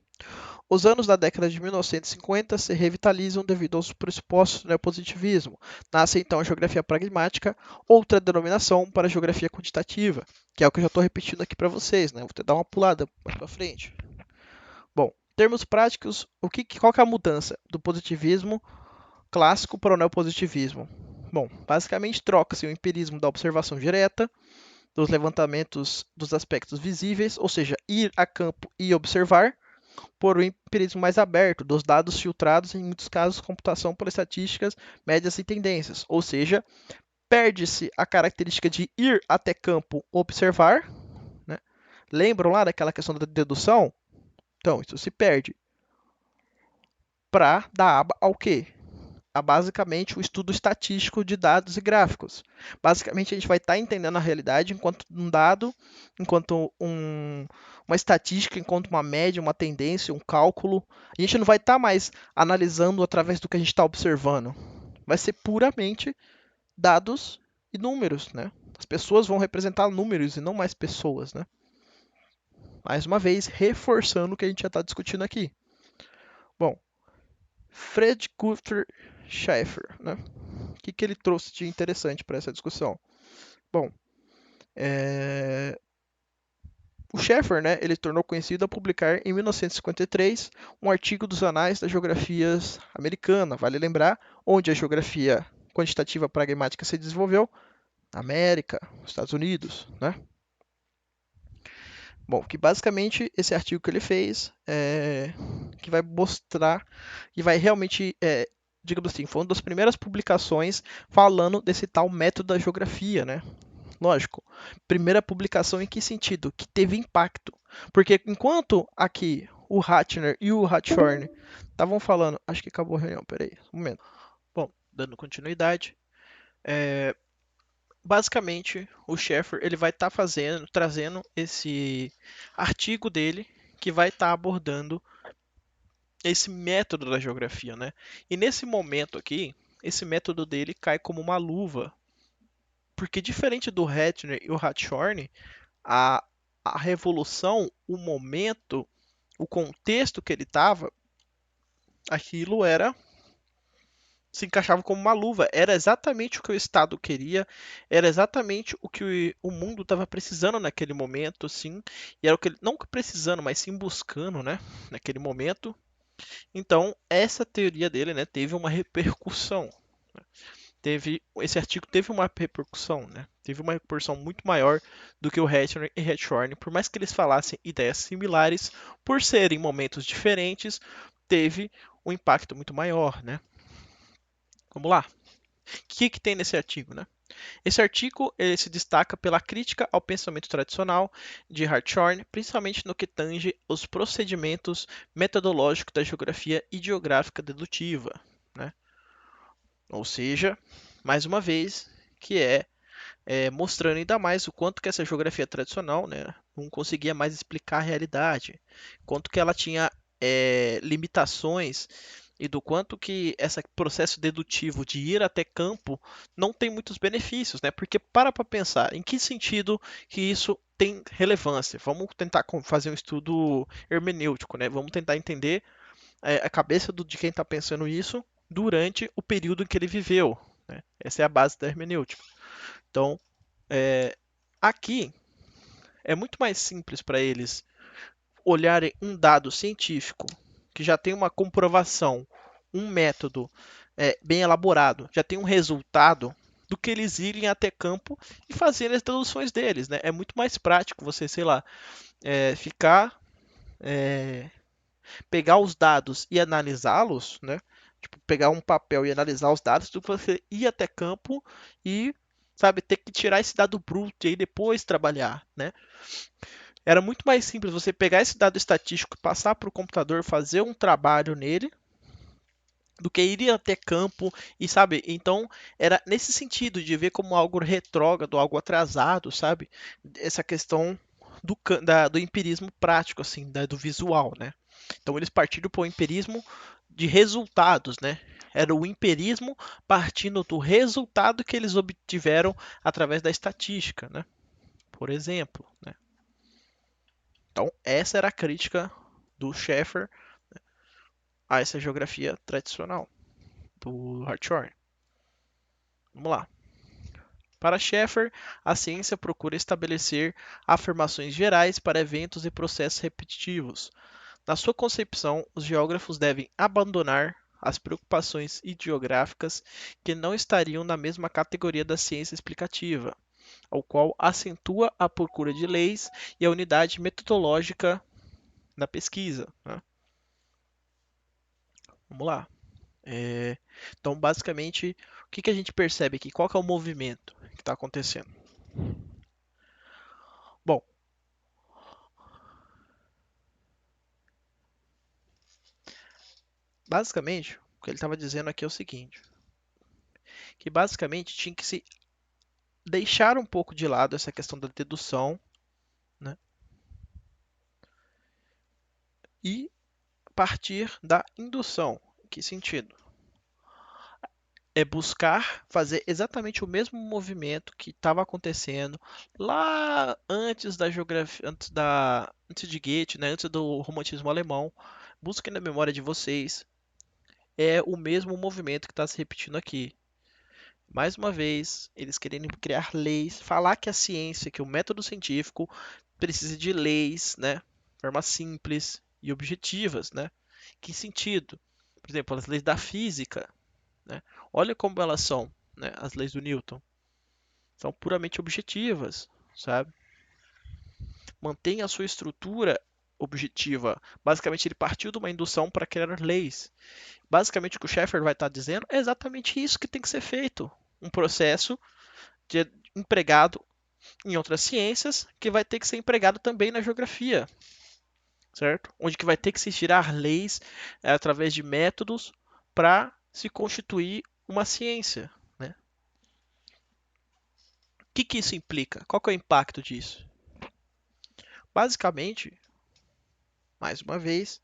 Os anos da década de 1950 se revitalizam devido aos pressupostos do neopositivismo. Nasce então a geografia pragmática, outra denominação para a geografia quantitativa, que é o que eu já estou repetindo aqui para vocês, né? Vou ter dar uma pulada mais para frente. Bom, em termos práticos, qual que é a mudança do positivismo clássico para o neopositivismo? Bom, basicamente troca-se o empirismo da observação direta, dos levantamentos dos aspectos visíveis, ou seja, ir a campo e observar, por um empirismo mais aberto, dos dados filtrados, em muitos casos, computação por estatísticas, médias e tendências. Ou seja, perde-se a característica de ir até campo observar. Né? Lembram lá daquela questão da dedução? Então, isso se perde. Para dar aba ao quê? A basicamente o estudo estatístico de dados e gráficos. Basicamente, a gente vai estar entendendo a realidade enquanto um dado, enquanto uma estatística, enquanto uma média, uma tendência, um cálculo. A gente não vai estar mais analisando através do que a gente está observando. Vai ser puramente dados e números, né? As pessoas vão representar números e não mais pessoas, né? Mais uma vez, reforçando o que a gente já está discutindo aqui. Bom, Fred Gunther Schaeffer, né? O que ele trouxe de interessante para essa discussão? Bom, o Schaeffer, né, ele tornou conhecido ao publicar em 1953 um artigo dos Anais da Geografia Americana, vale lembrar, onde a geografia quantitativa pragmática se desenvolveu, América, Estados Unidos, né? Bom, que basicamente esse artigo que ele fez que vai mostrar, que vai realmente, digamos assim, foi uma das primeiras publicações falando desse tal método da geografia, né? Lógico, primeira publicação em que sentido? Que teve impacto. Porque enquanto aqui o Ratner e o Hartshorne estavam falando, acho que acabou a reunião, peraí, um momento. Bom, dando continuidade, basicamente o Schaeffer ele vai estar trazendo esse artigo dele que vai estar abordando esse método da geografia, né? E nesse momento aqui, esse método dele cai como uma luva, porque diferente do Ratner e o Hartshorne, a, a revolução, o momento, o contexto que ele estava, aquilo era se encaixava como uma luva. Era exatamente o que o Estado queria, era exatamente o que o mundo estava precisando naquele momento, sim. E era o que não precisando, mas sim buscando, né? Naquele momento. Então, essa teoria dele, né, teve uma repercussão. Esse artigo teve uma repercussão, né? Teve uma repercussão muito maior do que o Ratner e Hartshorne, por mais que eles falassem ideias similares, por serem momentos diferentes, teve um impacto muito maior, né? Vamos lá. O que tem nesse artigo, né? Esse artigo ele se destaca pela crítica ao pensamento tradicional de Hartshorne, principalmente no que tange os procedimentos metodológicos da geografia ideográfica dedutiva, né? Ou seja, mais uma vez, que mostrando ainda mais o quanto que essa geografia tradicional, né, não conseguia mais explicar a realidade, quanto que ela tinha limitações e do quanto que esse processo dedutivo de ir até campo não tem muitos benefícios, né? Porque para pensar, em que sentido que isso tem relevância? Vamos tentar fazer um estudo hermenêutico, né? Vamos tentar entender a cabeça de quem está pensando isso durante o período em que ele viveu, né? Essa é a base da hermenêutica. Então, aqui é muito mais simples para eles olharem um dado científico que já tem uma comprovação, um método bem elaborado, já tem um resultado, do que eles irem até campo e fazerem as deduções deles, né? É muito mais prático você, sei lá, ficar, pegar os dados e analisá-los, né? Tipo, pegar um papel e analisar os dados, do que você ir até campo e, sabe, ter que tirar esse dado bruto e aí depois trabalhar, né? Era muito mais simples você pegar esse dado estatístico, passar para o computador, fazer um trabalho nele, do que ir até campo e, sabe, então era nesse sentido de ver como algo retrógrado, algo atrasado, sabe, essa questão do empirismo prático, assim, do visual, né. Então eles partiram para o empirismo de resultados, né. Era o empirismo partindo do resultado que eles obtiveram através da estatística, né, por exemplo, né. Então essa era a crítica do Schaeffer a essa geografia tradicional do Hartshorne. Vamos lá. Para Schaeffer, a ciência procura estabelecer afirmações gerais para eventos e processos repetitivos. Na sua concepção, os geógrafos devem abandonar as preocupações ideográficas que não estariam na mesma categoria da ciência explicativa, ao qual acentua a procura de leis e a unidade metodológica na pesquisa, né? Vamos lá. Então, basicamente, o que a gente percebe aqui? Qual que é o movimento que está acontecendo? Bom, basicamente, o que ele estava dizendo aqui é o seguinte, que basicamente tinha que se deixar um pouco de lado essa questão da dedução, né, e partir da indução. Em que sentido? É buscar fazer exatamente o mesmo movimento que estava acontecendo lá antes da geografia, antes de Goethe, né, antes do romantismo alemão. Busquem na memória de vocês. É o mesmo movimento que está se repetindo aqui. Mais uma vez, eles querendo criar leis, falar que a ciência, que o método científico precisa de leis, né? Formas simples e objetivas, né? Que sentido? Por exemplo, as leis da física, né? Olha como elas são, né? As leis do Newton são puramente objetivas, sabe? Mantém a sua estrutura objetiva. Basicamente, ele partiu de uma indução para criar leis. Basicamente, o que o Schaeffer vai estar dizendo é exatamente isso que tem que ser feito. Um processo de empregado em outras ciências que vai ter que ser empregado também na geografia, certo? Onde que vai ter que se tirar leis através de métodos para se constituir uma ciência, né? O que isso implica? Qual que é o impacto disso? Basicamente, mais uma vez,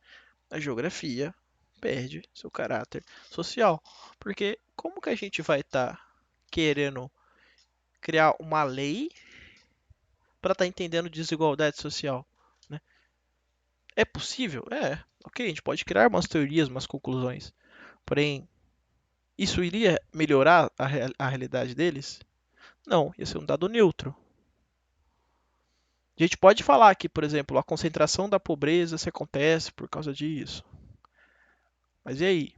a geografia perde seu caráter social, porque como que a gente vai estar querendo criar uma lei para estar entendendo desigualdade social, né? É possível? É. Ok, a gente pode criar umas teorias, umas conclusões. Porém, isso iria melhorar a realidade deles? Não, ia ser um dado neutro. A gente pode falar que, por exemplo, a concentração da pobreza se acontece por causa disso. Mas e aí?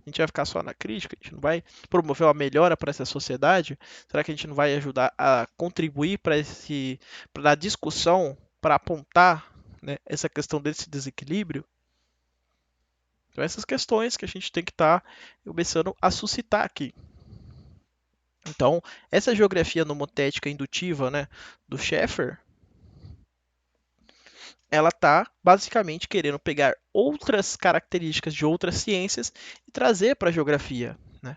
A gente vai ficar só na crítica? A gente não vai promover uma melhora para essa sociedade? Será que a gente não vai ajudar a contribuir para a discussão, para apontar, né, essa questão desse desequilíbrio? Então, essas questões que a gente tem que estar começando a suscitar aqui. Então, essa geografia nomotética indutiva, né, do Schaeffer, ela está basicamente querendo pegar outras características de outras ciências e trazer para a geografia, né?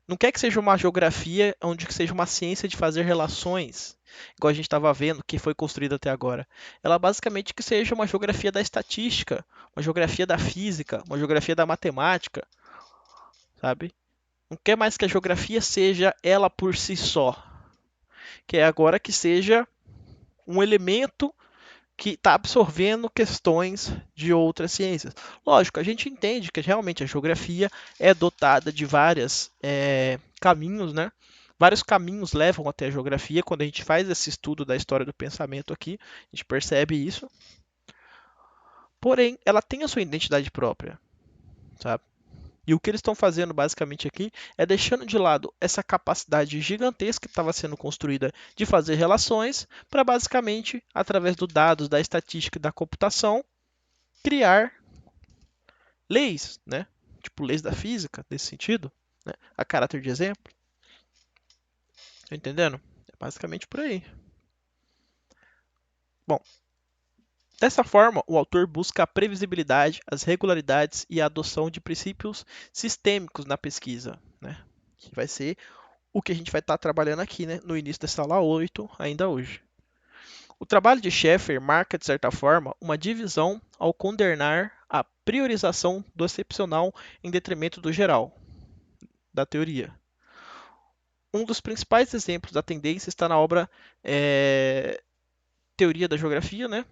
Não quer que seja uma geografia onde que seja uma ciência de fazer relações, igual a gente estava vendo que foi construída até agora. Ela basicamente que seja uma geografia da estatística, uma geografia da física, uma geografia da matemática, sabe? Não quer mais que a geografia seja ela por si só. Quer agora que seja um elemento que está absorvendo questões de outras ciências. Lógico, a gente entende que realmente a geografia é dotada de vários caminhos, né? Vários caminhos levam até a geografia. Quando a gente faz esse estudo da história do pensamento aqui, a gente percebe isso. Porém, ela tem a sua identidade própria, sabe? E o que eles estão fazendo basicamente aqui é deixando de lado essa capacidade gigantesca que estava sendo construída de fazer relações para basicamente, através dos dados, da estatística e da computação, criar leis, né? Tipo leis da física, nesse sentido, né? A caráter de exemplo. Tá entendendo? É basicamente por aí. Bom, dessa forma, o autor busca a previsibilidade, as regularidades e a adoção de princípios sistêmicos na pesquisa, né? Que vai ser o que a gente vai estar trabalhando aqui, né, no início dessa aula 8, ainda hoje. O trabalho de Schaeffer marca, de certa forma, uma divisão ao condenar a priorização do excepcional em detrimento do geral, da teoria. Um dos principais exemplos da tendência está na obra Teoria da Geografia, né?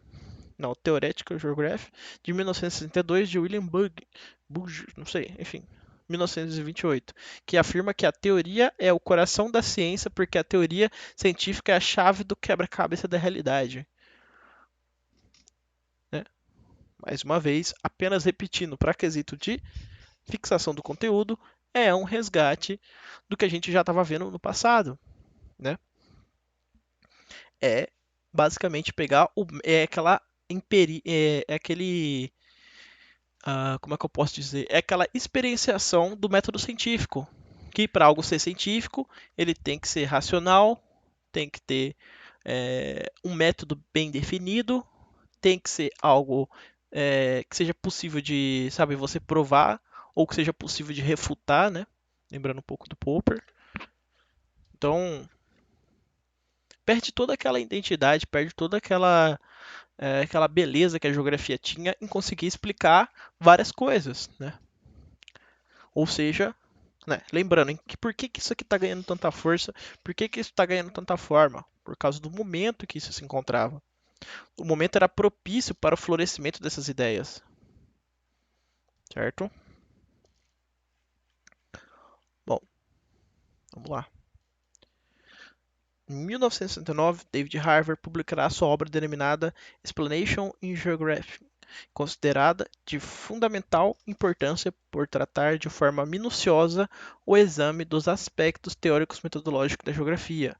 Não, Theoretical Geography, de 1962, de William Budge, não sei, enfim, 1928, que afirma que a teoria é o coração da ciência porque a teoria científica é a chave do quebra-cabeça da realidade. Né? Mais uma vez, apenas repetindo, para quesito de fixação do conteúdo, é um resgate do que a gente já estava vendo no passado. Né? É basicamente pegar aquele como é que eu posso dizer? É aquela experienciação do método científico, que para algo ser científico, ele tem que ser racional, tem que ter um método bem definido, tem que ser algo que seja possível de, sabe, você provar, ou que seja possível de refutar, né? Lembrando um pouco do Popper. Então, perde toda aquela identidade, perde toda aquela beleza que a geografia tinha em conseguir explicar várias coisas, né? Ou seja, né, lembrando, por que isso aqui está ganhando tanta força, por que isso está ganhando tanta forma? Por causa do momento que isso se encontrava. O momento era propício para o florescimento dessas ideias, certo? Bom, vamos lá. Em 1969, David Harvey publicará sua obra denominada Explanation in Geography, considerada de fundamental importância por tratar de forma minuciosa o exame dos aspectos teóricos metodológicos da geografia,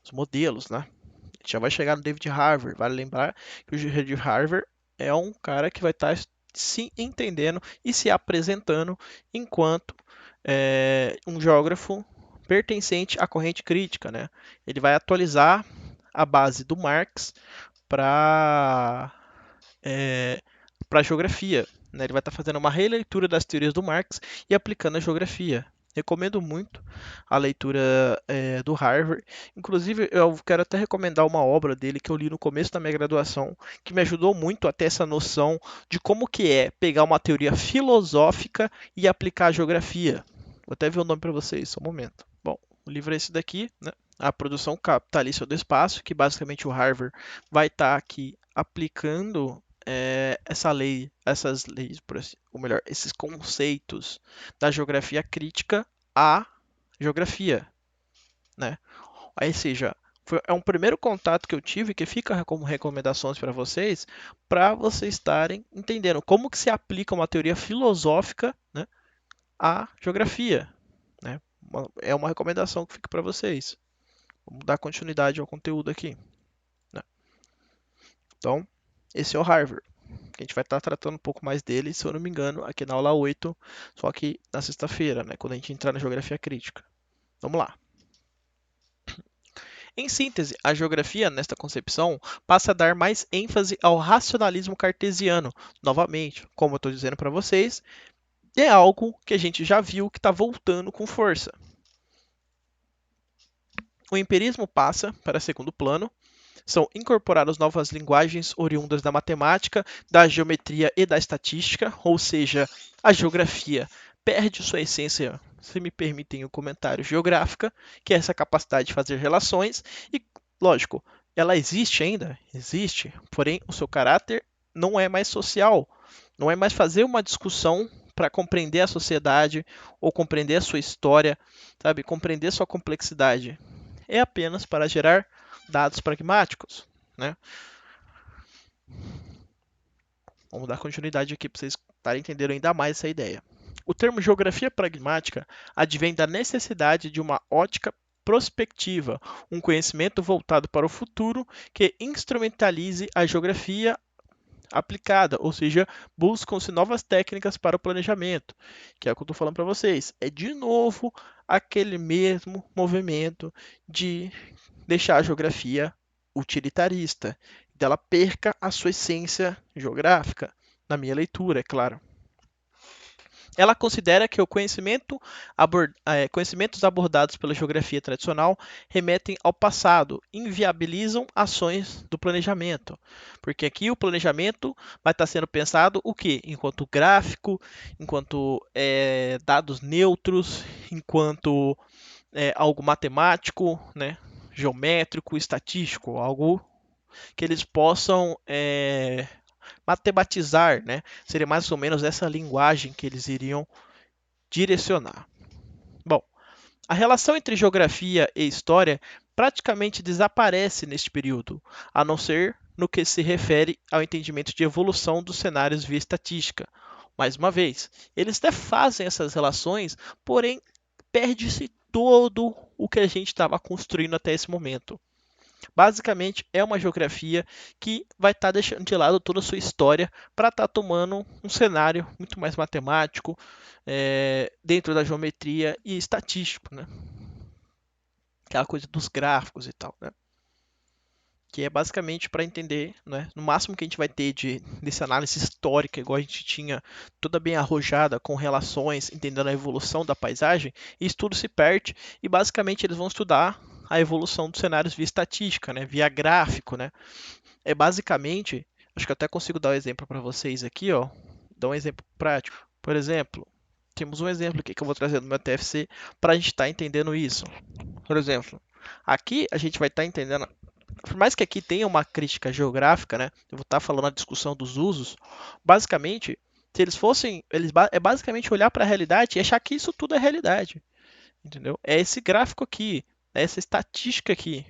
os modelos, né? A gente já vai chegar no David Harvey, vale lembrar que o David Harvey é um cara que vai estar se entendendo e se apresentando enquanto um geógrafo pertencente à corrente crítica, né? Ele vai atualizar a base do Marx para a geografia. Né? Ele vai estar fazendo uma releitura das teorias do Marx e aplicando a geografia. Recomendo muito a leitura do Harvard. Inclusive, eu quero até recomendar uma obra dele que eu li no começo da minha graduação, que me ajudou muito a ter essa noção de como que é pegar uma teoria filosófica e aplicar a geografia. Vou até ver o nome para vocês, só um momento. Bom, o livro é esse daqui, né? A Produção Capitalista do Espaço, que basicamente o Harvard vai estar aqui aplicando essas leis, ou melhor, esses conceitos da geografia crítica à geografia, né? Aí seja, é um primeiro contato que eu tive que fica como recomendações para vocês estarem entendendo como que se aplica uma teoria filosófica, né, à geografia, né? É uma recomendação que fica para vocês. Vamos dar continuidade ao conteúdo aqui, né? Então, esse é o Harvard. A gente vai estar tratando um pouco mais dele, se eu não me engano, aqui na aula 8, só que na sexta-feira, né, quando a gente entrar na geografia crítica. Vamos lá. Em síntese, a geografia, nesta concepção, passa a dar mais ênfase ao racionalismo cartesiano. Novamente, como eu estou dizendo para vocês, é algo que a gente já viu que está voltando com força. O empirismo passa para segundo plano. São incorporadas novas linguagens oriundas da matemática, da geometria e da estatística, ou seja, a geografia perde sua essência, se me permitem o comentário, geográfica, que é essa capacidade de fazer relações, e, lógico, Ela existe ainda? Existe, porém o seu caráter não é mais social, não é mais fazer uma discussão para compreender a sociedade ou compreender a sua história, sabe? Compreender sua complexidade. É apenas para gerar dados pragmáticos, né? Vamos dar continuidade aqui para vocês estarem entendendo ainda mais essa ideia. O termo geografia pragmática advém da necessidade de uma ótica prospectiva, um conhecimento voltado para o futuro que instrumentalize a geografia aplicada, ou seja, buscam-se novas técnicas para o planejamento, que é o que eu estou falando para vocês. É de novo aquele mesmo movimento de deixar a geografia utilitarista, dela perca a sua essência geográfica, na minha leitura, é claro. Ela considera que o conhecimentos abordados pela geografia tradicional remetem ao passado, inviabilizam ações do planejamento. Porque aqui o planejamento vai estar sendo pensado o quê? Enquanto gráfico, enquanto dados neutros, enquanto algo matemático, né? Geométrico, estatístico, algo que eles possam matematizar, né? Seria mais ou menos essa linguagem que eles iriam direcionar. Bom, a relação entre geografia e história praticamente desaparece neste período, a não ser no que se refere ao entendimento de evolução dos cenários via estatística. Mais uma vez, eles até fazem essas relações, porém perde-se todo o que a gente estava construindo até esse momento. Basicamente, é uma geografia que vai estar deixando de lado toda a sua história para estar tomando um cenário muito mais matemático, dentro da geometria e estatístico, né? Aquela coisa dos gráficos e tal, né? Que é basicamente para entender, né? No máximo que a gente vai ter dessa análise histórica, igual a gente tinha toda bem arrojada com relações, entendendo a evolução da paisagem, isso tudo se perde e basicamente eles vão estudar a evolução dos cenários via estatística, né? Via gráfico, né? É basicamente, acho que eu até consigo dar um exemplo para vocês aqui, ó. Dar um exemplo prático. Por exemplo, temos um exemplo aqui que eu vou trazer no meu TFC para a gente estar entendendo isso. Por exemplo, aqui a gente vai estar entendendo, por mais que aqui tenha uma crítica geográfica, né? Eu vou estar falando a discussão dos usos. Basicamente, se eles fossem, é basicamente olhar para a realidade e achar que isso tudo é realidade, entendeu? É esse gráfico aqui, é essa estatística aqui,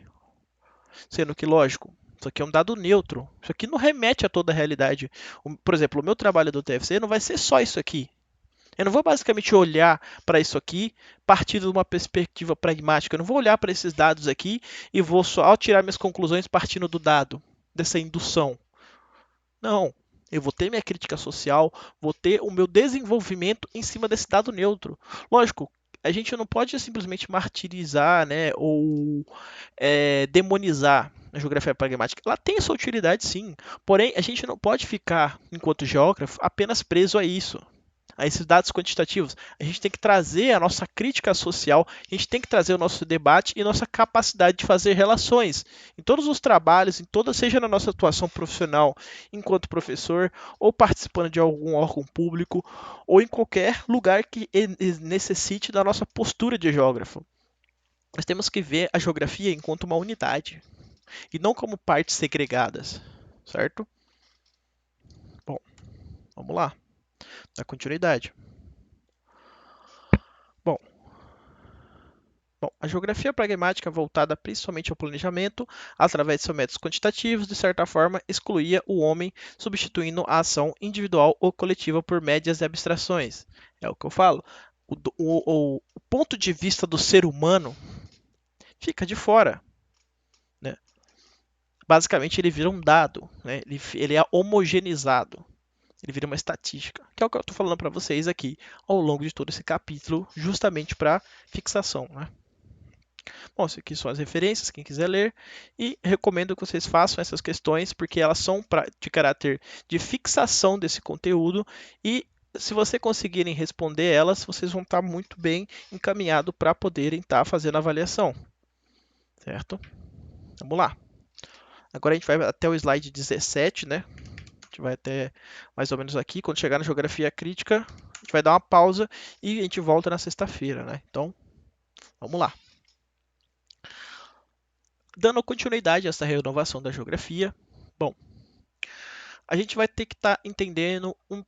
sendo que lógico. Isso aqui é um dado neutro. Isso aqui não remete a toda a realidade. Por exemplo, o meu trabalho do TFC não vai ser só isso aqui. Eu não vou basicamente olhar para isso aqui partindo de uma perspectiva pragmática. Eu não vou olhar para esses dados aqui e vou só tirar minhas conclusões partindo do dado, dessa indução. Não. Eu vou ter minha crítica social, vou ter o meu desenvolvimento em cima desse dado neutro. Lógico, a gente não pode simplesmente martirizar, né, ou demonizar a geografia pragmática. Ela tem sua utilidade, sim. Porém, a gente não pode ficar, enquanto geógrafo, apenas preso a isso, a esses dados quantitativos. A gente tem que trazer a nossa crítica social, a gente tem que trazer o nosso debate e nossa capacidade de fazer relações em todos os trabalhos, seja na nossa atuação profissional enquanto professor, ou participando de algum órgão público, ou em qualquer lugar que necessite da nossa postura de geógrafo. Nós temos que ver a geografia enquanto uma unidade e não como partes segregadas, certo? Bom, vamos lá, na continuidade. Bom, a geografia pragmática voltada principalmente ao planejamento, através de seus métodos quantitativos, de certa forma, excluía o homem, substituindo a ação individual ou coletiva por médias e abstrações. É o que eu falo. O ponto de vista do ser humano fica de fora, né? Basicamente, ele vira um dado, né? Ele é homogeneizado. Ele vira uma estatística, que é o que eu estou falando para vocês aqui ao longo de todo esse capítulo, justamente para fixação, né? Bom, isso aqui são as referências, quem quiser ler, e recomendo que vocês façam essas questões, porque elas são de caráter de fixação desse conteúdo, e se vocês conseguirem responder elas, vocês vão estar muito bem encaminhados para poderem estar fazendo a avaliação, certo? Vamos lá. Agora a gente vai até o slide 17, né? A gente vai até mais ou menos aqui. Quando chegar na geografia crítica, a gente vai dar uma pausa e a gente volta na sexta-feira, né? Então, vamos lá. Dando continuidade a essa renovação da geografia, bom, a gente vai ter que estar entendendo um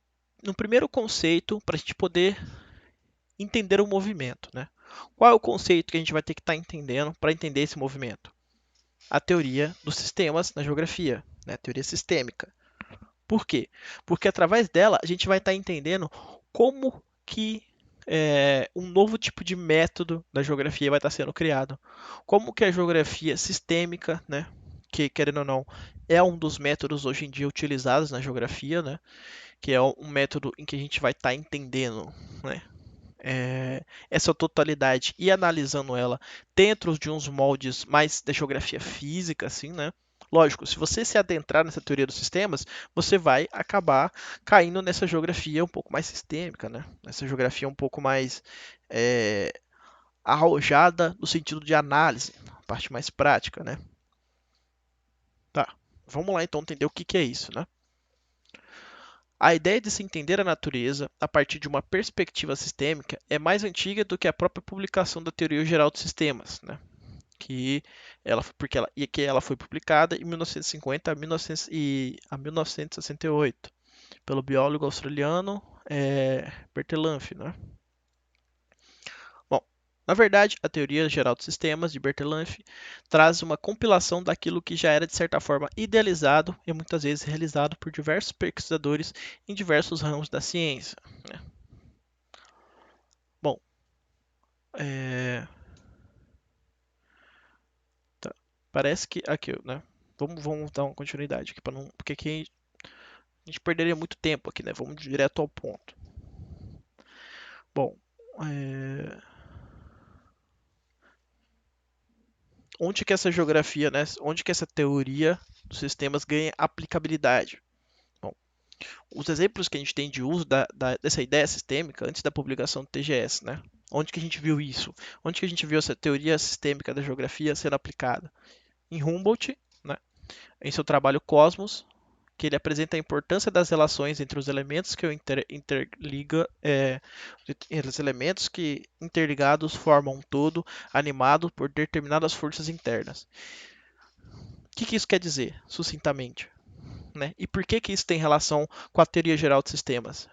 primeiro conceito para a gente poder entender o movimento, né? Qual é o conceito que a gente vai ter que estar entendendo para entender esse movimento? A teoria dos sistemas na geografia, né? A teoria sistêmica. Por quê? Porque através dela a gente vai estar entendendo como que um novo tipo de método da geografia vai estar sendo criado. Como que a geografia sistêmica, né, que querendo ou não, é um dos métodos hoje em dia utilizados na geografia, né, que é um método em que a gente vai estar entendendo, né, essa totalidade e analisando ela dentro de uns moldes mais da geografia física, assim, né? Lógico, se você se adentrar nessa teoria dos sistemas, você vai acabar caindo nessa geografia um pouco mais sistêmica, né? Nessa geografia um pouco mais é, arrojada no sentido de análise, a parte mais prática, né? Tá, vamos lá então entender o que que é isso, né? A ideia de se entender a natureza a partir de uma perspectiva sistêmica é mais antiga do que a própria publicação da Teoria Geral dos Sistemas, né? Que ela foi publicada em 1950 a 1968 pelo biólogo australiano Bertalanffy, né? Bom, na verdade, a Teoria Geral dos Sistemas de Bertalanffy traz uma compilação daquilo que já era de certa forma idealizado e muitas vezes realizado por diversos pesquisadores em diversos ramos da ciência, né? Bom, é, tá. Parece que aqui, né? Vamos dar uma continuidade aqui para não, porque aqui a gente perderia muito tempo aqui, né? Vamos direto ao ponto. Bom, é, onde que essa geografia, né? Onde que essa teoria dos sistemas ganha aplicabilidade? Bom, os exemplos que a gente tem de uso dessa ideia sistêmica antes da publicação do TGS, né? Onde que a gente viu isso? Onde que a gente viu essa teoria sistêmica da geografia sendo aplicada? Em Humboldt, né? Em seu trabalho Cosmos, que ele apresenta a importância das relações entre os elementos que o interliga, os elementos que interligados formam um todo animado por determinadas forças internas. O que isso quer dizer, sucintamente? Né? E por que isso tem relação com a teoria geral de sistemas?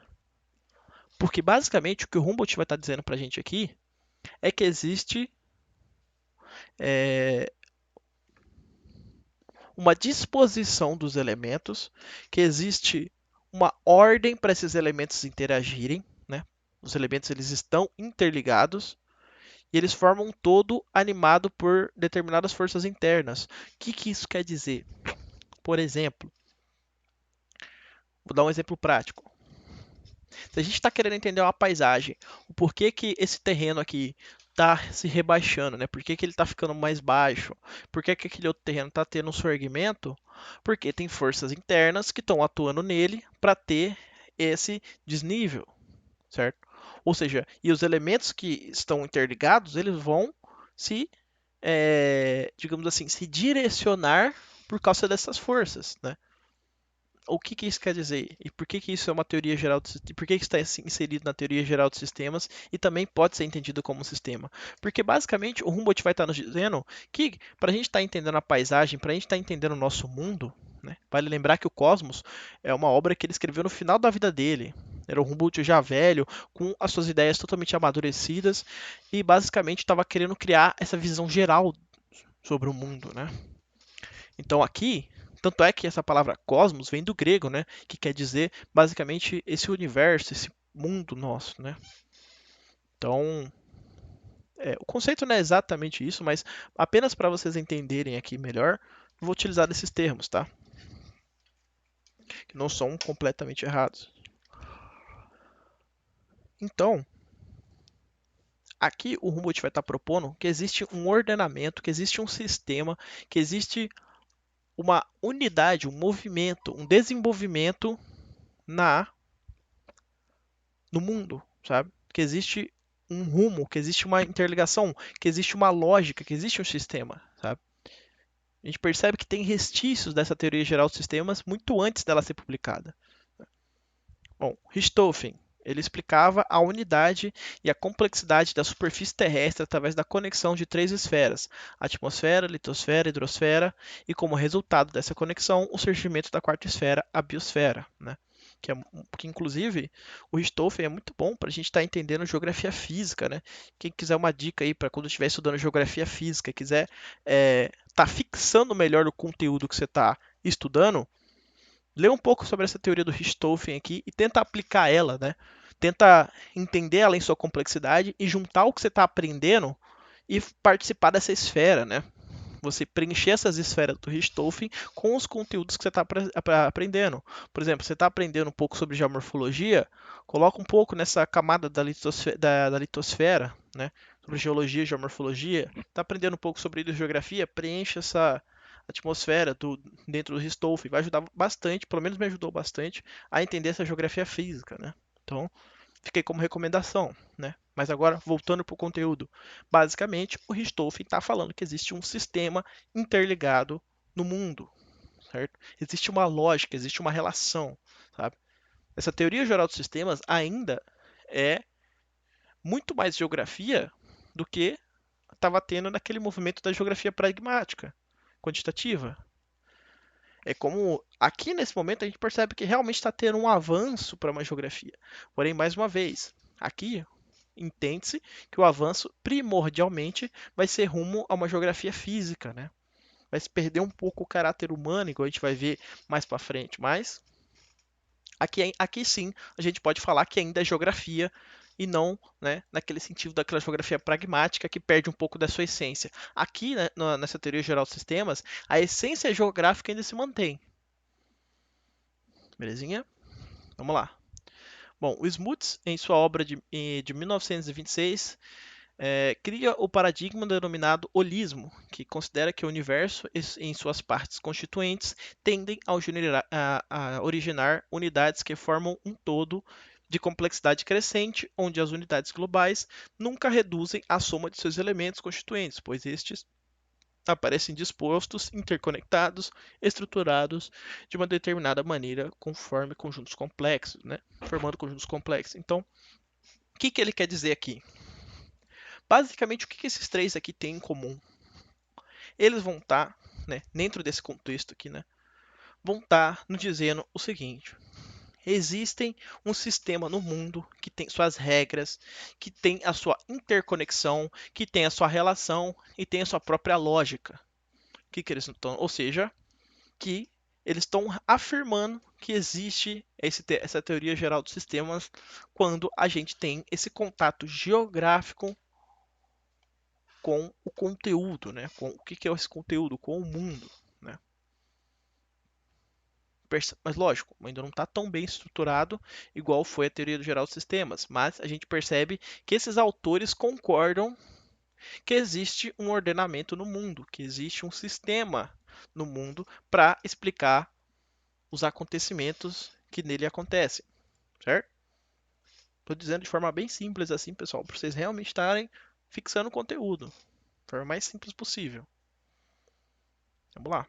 Porque basicamente o que o Humboldt vai estar dizendo para a gente aqui é que existe é, uma disposição dos elementos, que existe uma ordem para esses elementos interagirem, né? Os elementos eles estão interligados e eles formam um todo animado por determinadas forças internas. O que isso quer dizer? Por exemplo, vou dar um exemplo prático. Se a gente está querendo entender uma paisagem, o porquê que esse terreno aqui está se rebaixando, né? Por que ele está ficando mais baixo? Por que aquele outro terreno está tendo um sorgimento? Porque tem forças internas que estão atuando nele para ter esse desnível, certo? Ou seja, e os elementos que estão interligados, eles vão se, digamos assim, se direcionar por causa dessas forças, né? O que isso quer dizer? E por que isso é uma teoria geral e por que isso está inserido na teoria geral de sistemas e também pode ser entendido como um sistema? Porque basicamente o Humboldt vai estar nos dizendo que para a gente estar entendendo a paisagem, para a gente estar entendendo o nosso mundo, né, vale lembrar que o Cosmos é uma obra que ele escreveu no final da vida dele. Era o Humboldt já velho, com as suas ideias totalmente amadurecidas e basicamente estava querendo criar essa visão geral sobre o mundo, né? Então aqui, tanto é que essa palavra cosmos vem do grego, né, que quer dizer basicamente esse universo, esse mundo nosso, né? Então, o conceito não é exatamente isso, mas apenas para vocês entenderem aqui melhor, vou utilizar esses termos, tá? Que não são completamente errados. Então, aqui o Humboldt vai estar propondo que existe um ordenamento, que existe um sistema, que existe uma unidade, um movimento, um desenvolvimento na no mundo, sabe? Que existe um rumo, que existe uma interligação, que existe uma lógica, que existe um sistema, sabe? A gente percebe que tem restícios dessa teoria geral dos sistemas muito antes dela ser publicada. Bom, Richthofen. Ele explicava a unidade e a complexidade da superfície terrestre através da conexão de três esferas: atmosfera, litosfera e hidrosfera, e como resultado dessa conexão, o surgimento da quarta esfera, a biosfera, né? Que inclusive o Richthofen é muito bom para a gente estar entendendo geografia física, né? Quem quiser uma dica aí para quando estiver estudando geografia física, quiser tá fixando melhor o conteúdo que você está estudando, lê um pouco sobre essa teoria do Richthofen aqui e tenta aplicar ela, né? Tenta entender ela em sua complexidade e juntar o que você está aprendendo e participar dessa esfera, né? Você preencher essas esferas do Richthofen com os conteúdos que você está aprendendo. Por exemplo, você está aprendendo um pouco sobre geomorfologia, coloca um pouco nessa camada da litosfera, né? Sobre geologia e geomorfologia. Está aprendendo um pouco sobre hidrogeografia, preenche essa atmosfera dentro do Richthofen. Vai ajudar bastante, pelo menos me ajudou bastante, a entender essa geografia física, né? Então, fiquei como recomendação, né? Mas agora, voltando para o conteúdo. Basicamente, o Richthofen está falando que existe um sistema interligado no mundo, certo? Existe uma lógica, existe uma relação, sabe? Essa teoria geral dos sistemas ainda é muito mais geografia do que estava tendo naquele movimento da geografia pragmática, quantitativa. É como aqui nesse momento a gente percebe que realmente está tendo um avanço para uma geografia. Porém, mais uma vez, aqui entende-se que o avanço primordialmente vai ser rumo a uma geografia física, né? Vai se perder um pouco o caráter humano, igual a gente vai ver mais para frente. Mas aqui sim a gente pode falar que ainda é geografia e não, né, naquele sentido daquela geografia pragmática que perde um pouco da sua essência. Aqui, né, nessa teoria geral dos sistemas, a essência geográfica ainda se mantém. Belezinha? Vamos lá. Bom, o Smuts, em sua obra de 1926, cria o paradigma denominado holismo, que considera que o universo, em suas partes constituintes, tendem a originar unidades que formam um todo de complexidade crescente, onde as unidades globais nunca reduzem a soma de seus elementos constituintes, pois estes aparecem dispostos, interconectados, estruturados de uma determinada maneira, conforme conjuntos complexos, né? Formando conjuntos complexos. Então, o que ele quer dizer aqui? Basicamente, o que esses três aqui têm em comum? Eles vão estar, né, dentro desse contexto aqui, né, vão estar nos dizendo o seguinte: existem um sistema no mundo que tem suas regras, que tem a sua interconexão, que tem a sua relação e tem a sua própria lógica. O que eles estão? Ou seja, que eles estão afirmando que existe essa teoria geral dos sistemas quando a gente tem esse contato geográfico com o conteúdo, né? Com o que é esse conteúdo, com o mundo, né? Mas lógico, ainda não está tão bem estruturado igual foi a teoria geral dos sistemas, mas a gente percebe que esses autores concordam que existe um ordenamento no mundo, que existe um sistema no mundo para explicar os acontecimentos que nele acontecem, certo? Estou dizendo de forma bem simples assim, pessoal, para vocês realmente estarem fixando o conteúdo, de forma mais simples possível. Vamos lá.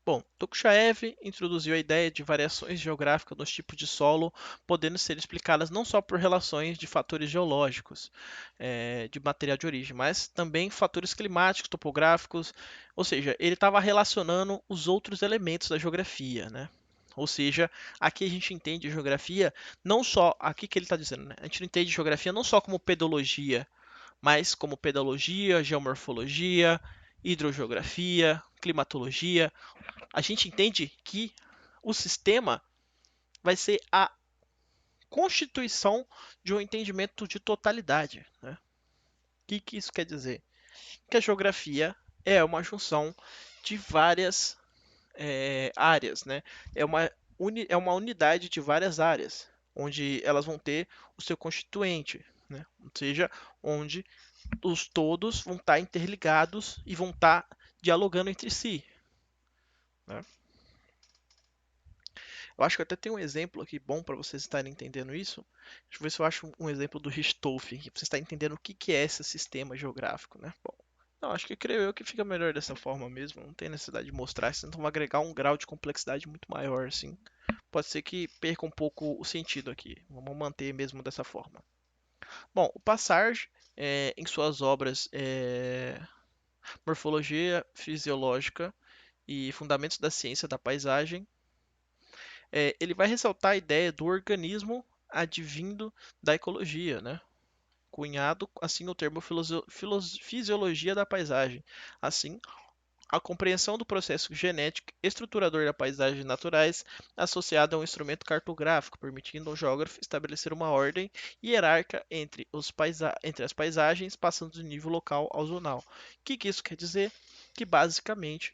Bom, Tukhchaev introduziu a ideia de variações geográficas nos tipos de solo, podendo ser explicadas não só por relações de fatores geológicos, de material de origem, mas também fatores climáticos, topográficos, ou seja, ele estava relacionando os outros elementos da geografia, né? Ou seja, aqui a gente entende geografia não só, aqui que ele está dizendo, né? A gente não entende geografia não só como pedologia, mas como pedologia, geomorfologia, hidrogeografia, climatologia. A gente entende que o sistema vai ser a constituição de um entendimento de totalidade. Né? O que isso quer dizer? Que a geografia é uma junção de várias áreas, né? É uma unidade de várias áreas, onde elas vão ter o seu constituinte, né? Ou seja, onde os todos vão estar interligados e vão estar dialogando entre si. Né? Eu acho que até tem um exemplo aqui bom para vocês estarem entendendo isso. Deixa eu ver se eu acho um exemplo do Richthofen, para você estar entendendo o que é esse sistema geográfico, né? Bom, não, acho que creio eu que fica melhor dessa forma mesmo. Não tem necessidade de mostrar, senão vão agregar um grau de complexidade muito maior, assim, pode ser que perca um pouco o sentido aqui. Vamos manter mesmo dessa forma. Bom, o Passage, em suas obras Morfologia Fisiológica e Fundamentos da Ciência da Paisagem, ele vai ressaltar a ideia do organismo advindo da ecologia, né? Cunhado assim o termo fisiologia da paisagem. Assim, a compreensão do processo genético estruturador da paisagem naturais associada a um instrumento cartográfico, permitindo ao geógrafo estabelecer uma ordem hierárquica entre as paisagens, passando do nível local ao zonal. O que isso quer dizer? Que basicamente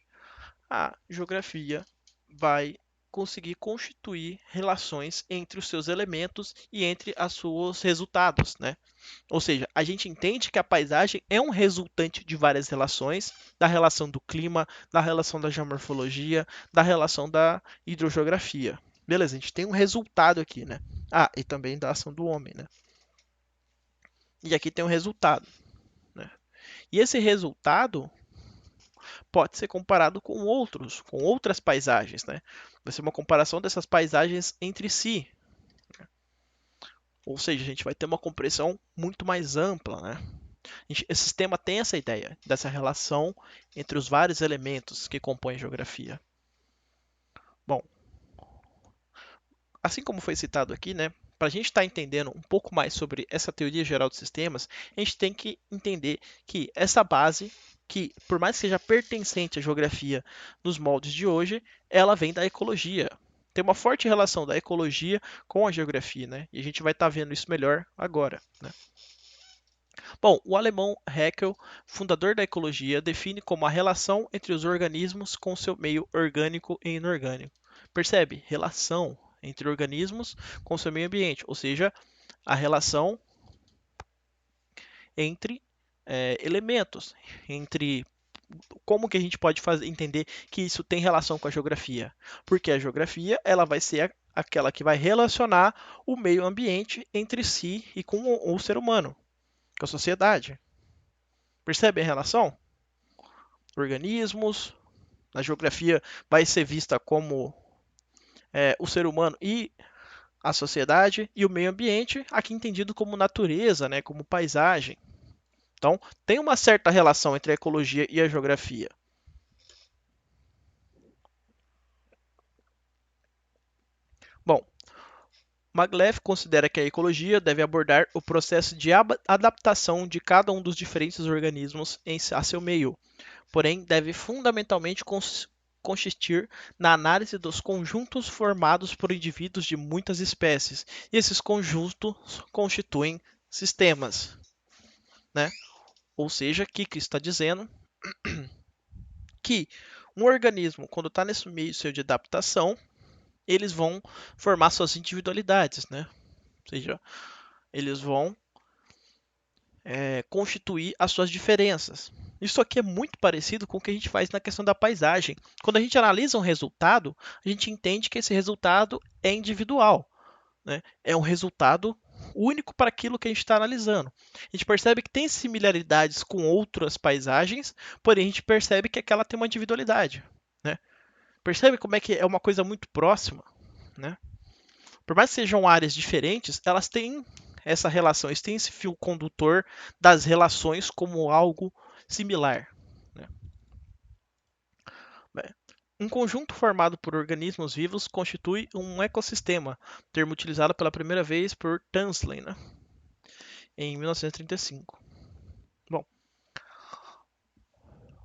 a geografia vai conseguir constituir relações entre os seus elementos e entre os seus resultados, né? Ou seja, a gente entende que a paisagem é um resultante de várias relações, da relação do clima, da relação da geomorfologia, da relação da hidrogeografia. Beleza, a gente tem um resultado aqui, né? Ah, e também da ação do homem, né? E aqui tem um resultado, né? E esse resultado pode ser comparado com outras paisagens, né? Vai ser uma comparação dessas paisagens entre si. Ou seja, a gente vai ter uma compreensão muito mais ampla, né? Esse sistema tem essa ideia, dessa relação entre os vários elementos que compõem a geografia. Bom, assim como foi citado aqui, né? Para a gente estar entendendo um pouco mais sobre essa teoria geral dos sistemas, a gente tem que entender que essa base, que por mais que seja pertencente à geografia nos moldes de hoje, ela vem da ecologia. Tem uma forte relação da ecologia com a geografia, né? E a gente vai estar vendo isso melhor agora, né? Bom, o alemão Haeckel, fundador da ecologia, define como a relação entre os organismos com seu meio orgânico e inorgânico. Percebe? Relação entre organismos com seu meio ambiente, ou seja, a relação entre elementos, entre como que a gente pode entender que isso tem relação com a geografia? Porque a geografia ela vai ser aquela que vai relacionar o meio ambiente entre si e com o ser humano, com a sociedade. Percebe a relação? Organismos, na geografia vai ser vista como o ser humano e a sociedade, e o meio ambiente, aqui entendido como natureza, né, como paisagem. Então, tem uma certa relação entre a ecologia e a geografia. Bom, Maglev considera que a ecologia deve abordar o processo de adaptação de cada um dos diferentes organismos a seu meio, porém deve fundamentalmente consistir na análise dos conjuntos formados por indivíduos de muitas espécies, e esses conjuntos constituem sistemas, né? Ou seja, aqui que está dizendo que um organismo, quando está nesse meio seu de adaptação, eles vão formar suas individualidades, né? Ou seja, eles vão constituir as suas diferenças. Isso aqui é muito parecido com o que a gente faz na questão da paisagem. Quando a gente analisa um resultado, a gente entende que esse resultado é individual, né? É um resultado único para aquilo que a gente está analisando. A gente percebe que tem similaridades com outras paisagens, porém a gente percebe que aquela tem uma individualidade, né? Percebe como é que é uma coisa muito próxima, né? Por mais que sejam áreas diferentes, elas têm essa relação, eles têm esse fio condutor das relações como algo similar, né? Um conjunto formado por organismos vivos constitui um ecossistema, termo utilizado pela primeira vez por Tansley, né, em 1935. Bom,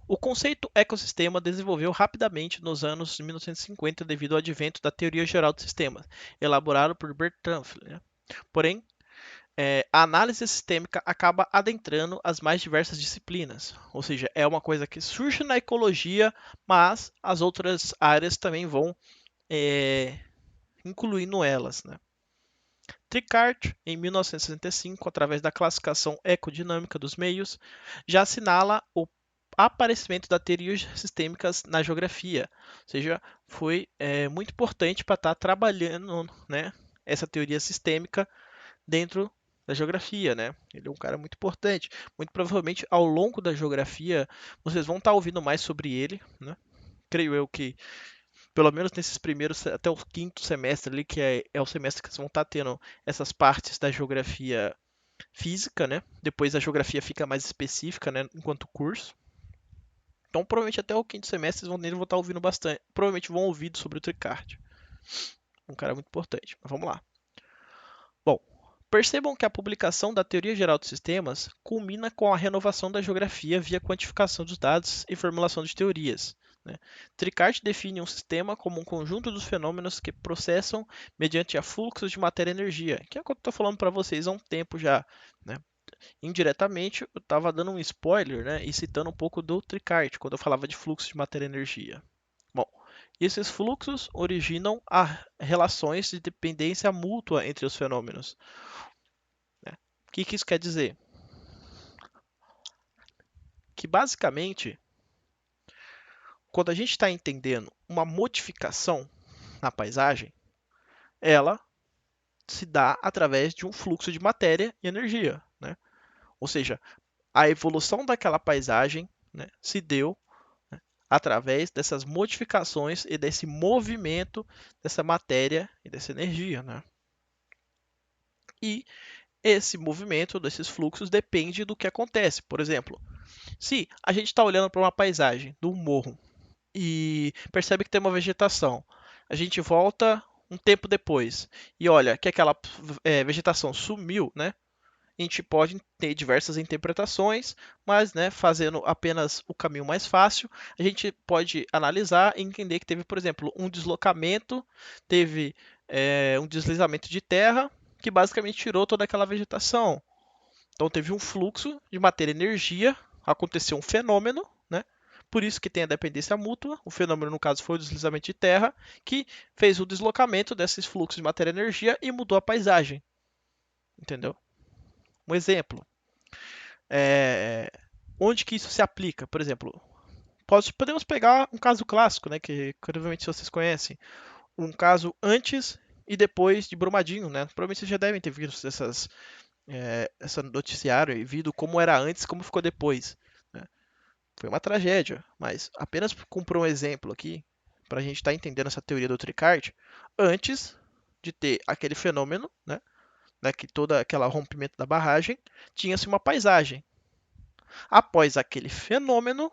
o conceito ecossistema desenvolveu rapidamente nos anos 1950 devido ao advento da teoria geral dos sistemas, elaborado por Bertrand. Né? Porém, a análise sistêmica acaba adentrando as mais diversas disciplinas, ou seja, é uma coisa que surge na ecologia, mas as outras áreas também vão incluindo elas. Né? Tricart, em 1965, através da classificação ecodinâmica dos meios, já assinala o aparecimento das teorias sistêmicas na geografia, ou seja, foi muito importante para estar trabalhando, né, essa teoria sistêmica dentro da geografia, né? Ele é um cara muito importante. Muito provavelmente ao longo da geografia vocês vão estar ouvindo mais sobre ele, né? Creio eu que pelo menos nesses primeiros, até o quinto semestre ali, que é o semestre que vocês vão estar tendo essas partes da geografia física, né? Depois a geografia fica mais específica, né, enquanto curso. Então, provavelmente até o quinto semestre vocês vão estar ouvindo bastante. Provavelmente vão ouvir sobre o Tricard. Um cara muito importante. Mas vamos lá. Bom, percebam que a publicação da Teoria Geral dos Sistemas culmina com a renovação da geografia via quantificação dos dados e formulação de teorias. Né? Tricard define um sistema como um conjunto dos fenômenos que processam mediante a fluxos de matéria e energia, que é o que eu estou falando para vocês há um tempo já. Né? Indiretamente, eu estava dando um spoiler, né, e citando um pouco do Tricard, quando eu falava de fluxo de matéria e energia. Bom, esses fluxos originam relações de dependência mútua entre os fenômenos. Né? O que isso quer dizer? Que basicamente, quando a gente está entendendo uma modificação na paisagem, ela se dá através de um fluxo de matéria e energia. Né? Ou seja, a evolução daquela paisagem, né, se deu através dessas modificações e desse movimento dessa matéria e dessa energia. Né? E esse movimento desses fluxos depende do que acontece. Por exemplo, se a gente está olhando para uma paisagem do morro e percebe que tem uma vegetação, a gente volta um tempo depois e olha que aquela vegetação sumiu, né? A gente pode ter diversas interpretações, mas, né, fazendo apenas o caminho mais fácil, a gente pode analisar e entender que teve, por exemplo, um deslocamento, teve um deslizamento de terra que basicamente tirou toda aquela vegetação. Então teve um fluxo de matéria e energia, aconteceu um fenômeno, né? Por isso que tem a dependência mútua. O fenômeno, no caso, foi o deslizamento de terra, que fez o deslocamento desses fluxos de matéria e energia e mudou a paisagem. Entendeu? Um exemplo. Onde que isso se aplica? Por exemplo, podemos pegar um caso clássico, né, que provavelmente vocês conhecem. Um caso antes e depois de Brumadinho. Né? Provavelmente vocês já devem ter visto essa noticiário e visto como era antes e como ficou depois. Né? Foi uma tragédia, mas apenas para um exemplo aqui, para a gente estar entendendo essa teoria do Tricard, antes de ter aquele fenômeno, né, que toda aquela rompimento da barragem, tinha-se uma paisagem. Após aquele fenômeno,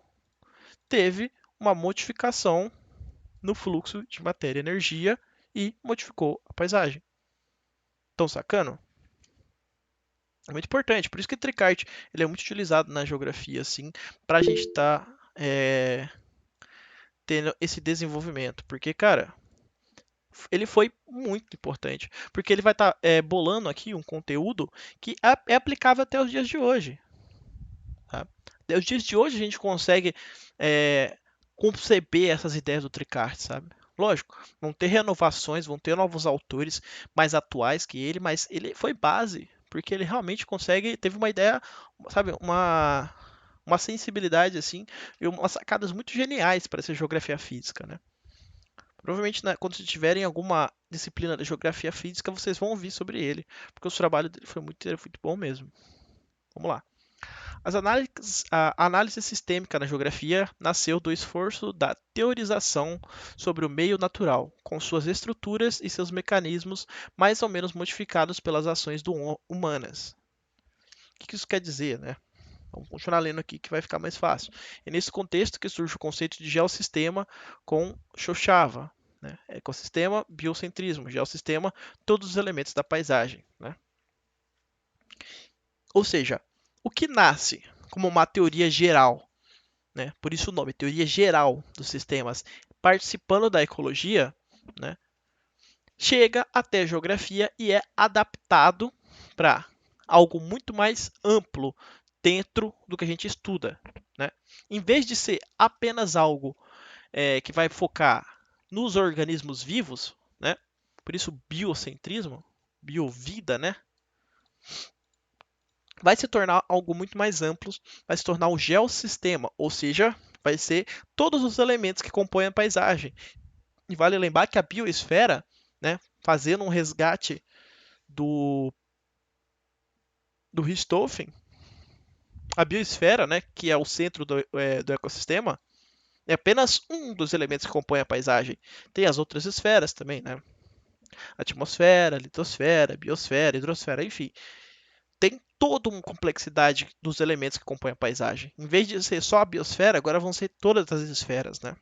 teve uma modificação no fluxo de matéria e energia e modificou a paisagem. Estão sacando? É muito importante, por isso que o Tricard ele é muito utilizado na geografia, assim, para a gente estar tendo esse desenvolvimento. Porque, cara, ele foi muito importante. Porque ele vai estar bolando aqui um conteúdo que é aplicável até os dias de hoje. Tá? Até os dias de hoje a gente consegue conceber essas ideias do Tricard, sabe? Lógico, vão ter renovações, vão ter novos autores mais atuais que ele, mas ele foi base, porque ele realmente consegue, teve uma ideia, sabe, uma sensibilidade assim, e umas sacadas muito geniais para essa geografia física, né? Provavelmente, né, quando vocês tiverem alguma disciplina da geografia física, vocês vão ouvir sobre ele, porque o trabalho dele foi muito bom mesmo. Vamos lá. A análise sistêmica na geografia nasceu do esforço da teorização sobre o meio natural, com suas estruturas e seus mecanismos mais ou menos modificados pelas ações humanas. O que isso quer dizer, né? Vamos continuar lendo aqui que vai ficar mais fácil. É nesse contexto que surge o conceito de geossistema com Xoxava. Né? Ecossistema, biocentrismo, geossistema, todos os elementos da paisagem. Né? Ou seja, o que nasce como uma teoria geral, né? Por isso o nome, teoria geral dos sistemas, participando da ecologia, né? Chega até a geografia e é adaptado para algo muito mais amplo dentro do que a gente estuda. Né? Em vez de ser apenas algo que vai focar nos organismos vivos, né? Por isso biocentrismo, biovida, né? Vai se tornar algo muito mais amplo, vai se tornar um geossistema, ou seja, vai ser todos os elementos que compõem a paisagem. E vale lembrar que a biosfera, né, fazendo um resgate do Richthofen, a biosfera, né, que é o centro do ecossistema, É apenas um dos elementos que compõem a paisagem. Tem as outras esferas também, né? Atmosfera, litosfera, biosfera, hidrosfera, enfim. Tem toda uma complexidade dos elementos que compõem a paisagem. Em vez de ser só a biosfera, agora vão ser todas as esferas, né?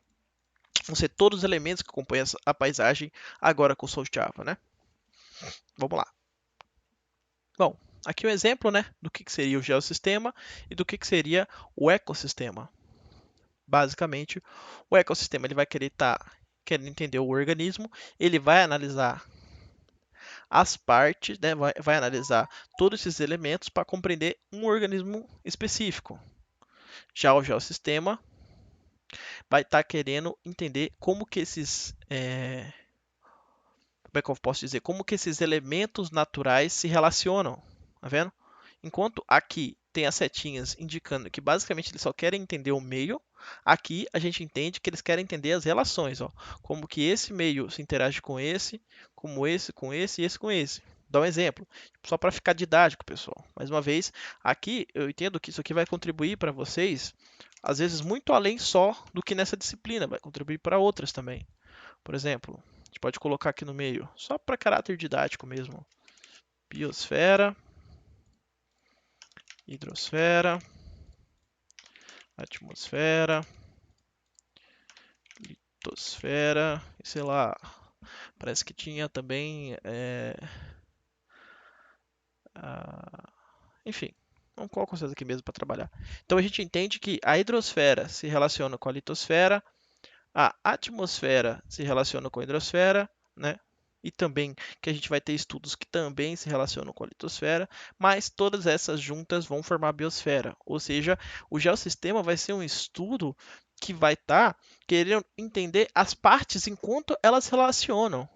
Vão ser todos os elementos que compõem a paisagem agora com o Soljava, né? Vamos lá. Bom, aqui um exemplo, né, do que seria o geossistema e do que seria o ecossistema. Basicamente, o ecossistema ele vai querer estar querendo entender o organismo, ele vai analisar as partes, né, vai analisar todos esses elementos para compreender um organismo específico. Já o geossistema vai estar querendo entender como que como é que eu posso dizer, como que esses elementos naturais se relacionam, tá vendo? Enquanto aqui tem as setinhas indicando que basicamente eles só querem entender o meio, aqui a gente entende que eles querem entender as relações, ó, como que esse meio se interage com esse, como esse com esse e esse com esse. Dá um exemplo, só para ficar didático, pessoal. Mais uma vez, aqui eu entendo que isso aqui vai contribuir para vocês, às vezes muito além só do que nessa disciplina, vai contribuir para outras também. Por exemplo, a gente pode colocar aqui no meio, só para caráter didático mesmo, biosfera, hidrosfera, atmosfera, litosfera, e sei lá, parece que tinha também, enfim, vamos colocar vocês aqui mesmo para trabalhar. Então a gente entende que a hidrosfera se relaciona com a litosfera, a atmosfera se relaciona com a hidrosfera, né? E também que a gente vai ter estudos que também se relacionam com a litosfera, mas todas essas juntas vão formar a biosfera. Ou seja, o geossistema vai ser um estudo que vai estar querendo entender as partes enquanto elas se relacionam.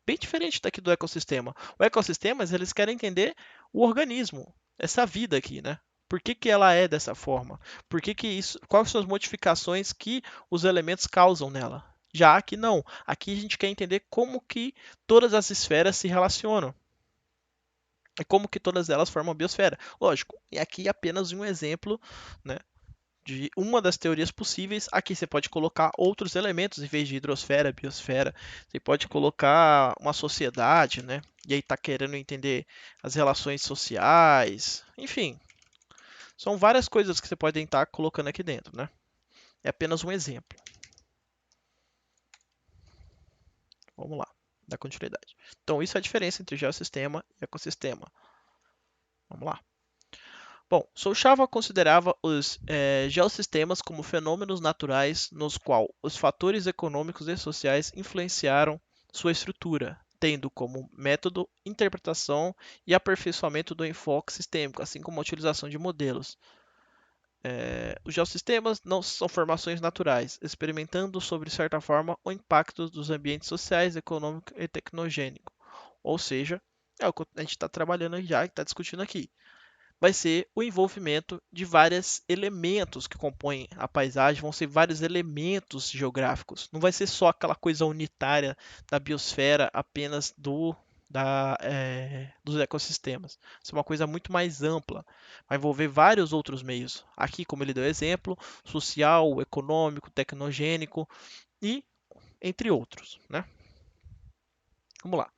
Bem diferente daqui do ecossistema. O ecossistema, eles querem entender o organismo, essa vida aqui, né? Por que, que ela é dessa forma? Por que, que isso? Quais são as modificações que os elementos causam nela? Já aqui não. Aqui a gente quer entender como que todas as esferas se relacionam. E como que todas elas formam a biosfera. Lógico, e aqui é apenas um exemplo, né, de uma das teorias possíveis. Aqui você pode colocar outros elementos em vez de hidrosfera, biosfera. Você pode colocar uma sociedade, né? E aí está querendo entender as relações sociais. Enfim, são várias coisas que você pode estar colocando aqui dentro, né? É apenas um exemplo. Vamos lá, dar continuidade. Então, isso é a diferença entre geossistema e ecossistema. Vamos lá. Bom, Solchava considerava os geossistemas como fenômenos naturais nos quais os fatores econômicos e sociais influenciaram sua estrutura, tendo como método interpretação e aperfeiçoamento do enfoque sistêmico, assim como a utilização de modelos. Os geossistemas não são formações naturais, experimentando sobre certa forma o impacto dos ambientes sociais, econômico e tecnogênico. Ou seja, é o que a gente está trabalhando já, está discutindo aqui, vai ser o envolvimento de vários elementos que compõem a paisagem, vão ser vários elementos geográficos. Não vai ser só aquela coisa unitária da biosfera apenas dos ecossistemas. Isso é uma coisa muito mais ampla. Vai envolver vários outros meios. Aqui, como ele deu exemplo, social, econômico, tecnogênico e entre outros, né? Vamos lá.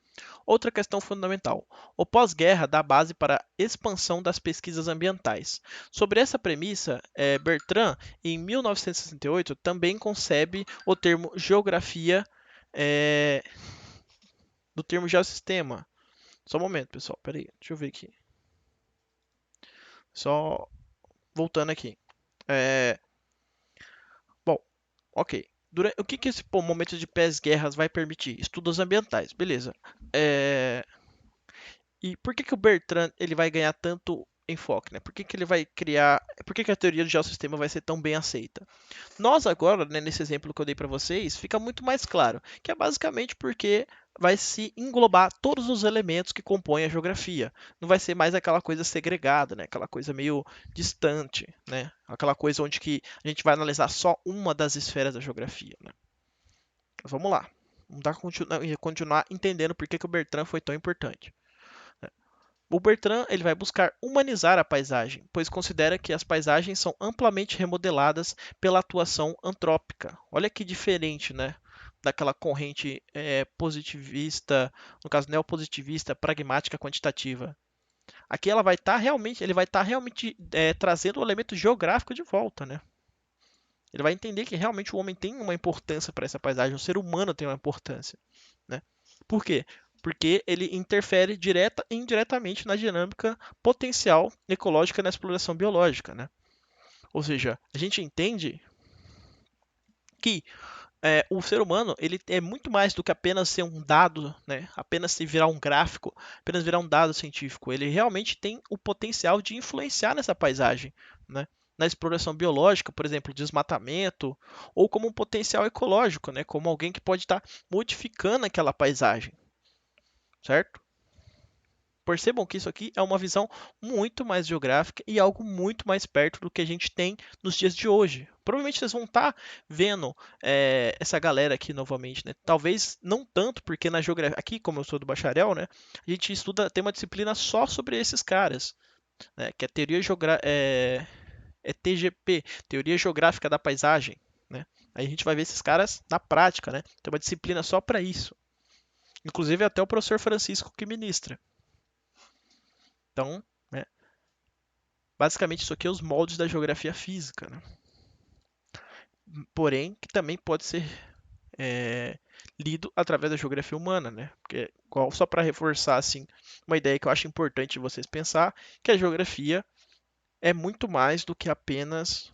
Outra questão fundamental: o pós-guerra dá base para a expansão das pesquisas ambientais. Sobre essa premissa, Bertrand, em 1968, também concebe o termo geografia é, do termo geossistema. Só um momento, pessoal. Peraí, deixa eu ver aqui. Só voltando aqui. É, bom, ok. O que esse momento de pós-guerras vai permitir? Estudos ambientais, beleza. E por que que o Bertrand ele vai ganhar tanto enfoque, né? Por que que ele vai criar, por que que a teoria do geossistema vai ser tão bem aceita? Nós agora, né, nesse exemplo que eu dei para vocês, fica muito mais claro, que é basicamente porque vai se englobar todos os elementos que compõem a geografia. Não vai ser mais aquela coisa segregada, né? Aquela coisa meio distante, né? Aquela coisa onde que a gente vai analisar só uma das esferas da geografia, né? Vamos lá. Vamos continuar entendendo por que que o Bertrand foi tão importante. O Bertrand ele vai buscar humanizar a paisagem, pois considera que as paisagens são amplamente remodeladas pela atuação antrópica. Olha que diferente, né? Daquela corrente positivista, no caso neopositivista, pragmática, quantitativa. Aqui ele vai estar realmente trazendo o elemento geográfico de volta, né? Ele vai entender que realmente o homem tem uma importância para essa paisagem, o ser humano tem uma importância, né? Por quê? Porque ele interfere direta e indiretamente na dinâmica potencial ecológica na exploração biológica, né? Ou seja, a gente entende que o ser humano ele é muito mais do que apenas ser um dado, né? Apenas se virar um gráfico, apenas virar um dado científico. Ele realmente tem o potencial de influenciar nessa paisagem, né? Na exploração biológica, por exemplo, desmatamento, ou como um potencial ecológico, né? Como alguém que pode estar modificando aquela paisagem, certo? Percebam que isso aqui é uma visão muito mais geográfica e algo muito mais perto do que a gente tem nos dias de hoje. Provavelmente vocês vão estar vendo essa galera aqui novamente, né? Talvez não tanto, porque na geografia, aqui como eu sou do bacharel, né? A gente tem uma disciplina só sobre esses caras, né? Que é TGP, Teoria Geográfica da Paisagem, né? Aí a gente vai ver esses caras na prática, né? Tem uma disciplina só para isso. Inclusive até o professor Francisco que ministra. Então, né, basicamente isso aqui é os moldes da geografia física, né? Porém, que também pode ser lido através da geografia humana, né? Porque, só para reforçar assim, uma ideia que eu acho importante vocês pensar, que a geografia é muito mais do que apenas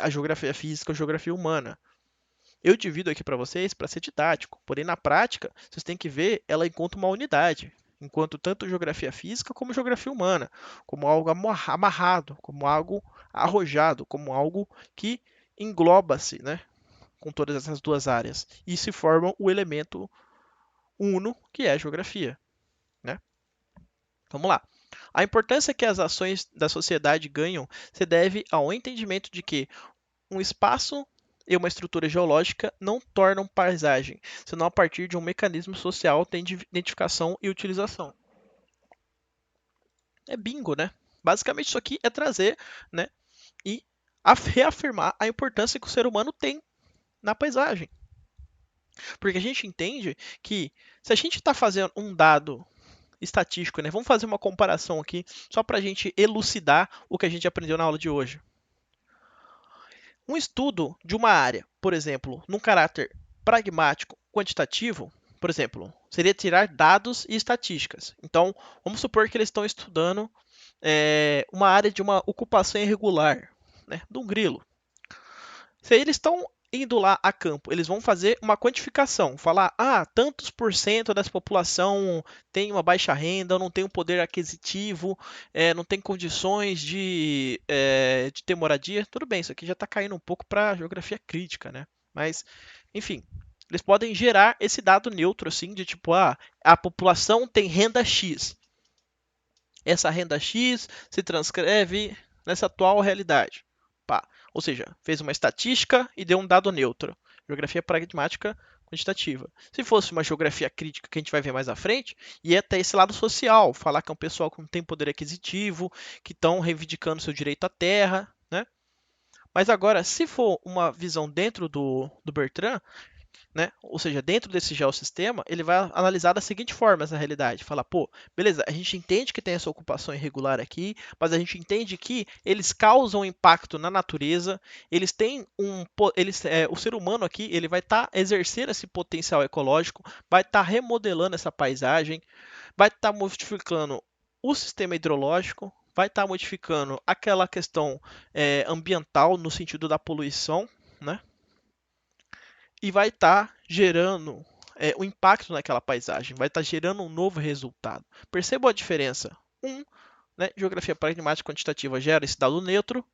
a geografia física ou geografia humana. Eu divido aqui para vocês para ser didático, porém na prática vocês têm que ver ela enquanto uma unidade, enquanto tanto geografia física como geografia humana, como algo amarrado, como algo arrojado, como algo que engloba-se, né, com todas essas duas áreas e se formam o elemento uno que é a geografia, né? Vamos lá. A importância que as ações da sociedade ganham se deve ao entendimento de que um espaço e uma estrutura geológica não tornam paisagem, senão a partir de um mecanismo social de identificação e utilização. É bingo, né? Basicamente isso aqui é trazer, né, e reafirmar a importância que o ser humano tem na paisagem. Porque a gente entende que se a gente está fazendo um dado estatístico, né, vamos fazer uma comparação aqui só para a gente elucidar o que a gente aprendeu na aula de hoje. Um estudo de uma área, por exemplo, num caráter pragmático, quantitativo, por exemplo, seria tirar dados e estatísticas. Então, vamos supor que eles estão estudando uma área de uma ocupação irregular, né, de um grilo. Se eles estão indo lá a campo, eles vão fazer uma quantificação, falar, tantos por cento dessa população tem uma baixa renda, não tem um poder aquisitivo, não tem condições de ter moradia. Tudo bem, isso aqui já está caindo um pouco para a geografia crítica, né? Mas, enfim, eles podem gerar esse dado neutro, assim, de tipo, a população tem renda X. Essa renda X se transcreve nessa atual realidade. Pá. Ou seja, fez uma estatística e deu um dado neutro. Geografia pragmática quantitativa. Se fosse uma geografia crítica que a gente vai ver mais à frente, ia até esse lado social, falar que é um pessoal que não tem poder aquisitivo, que estão reivindicando seu direito à terra, né? Mas agora, se for uma visão dentro do Bertrand, né? Ou seja, dentro desse geossistema, ele vai analisar da seguinte forma essa realidade. Falar, pô, beleza, a gente entende que tem essa ocupação irregular aqui, mas a gente entende que eles causam impacto na natureza, eles têm o ser humano aqui, ele vai estar exercendo esse potencial ecológico, vai estar remodelando essa paisagem, vai estar modificando o sistema hidrológico, vai estar modificando aquela questão ambiental no sentido da poluição, né? E vai estar gerando um impacto naquela paisagem, vai estar gerando um novo resultado. Percebam a diferença. Né, geografia pragmática quantitativa gera esse dado neutro,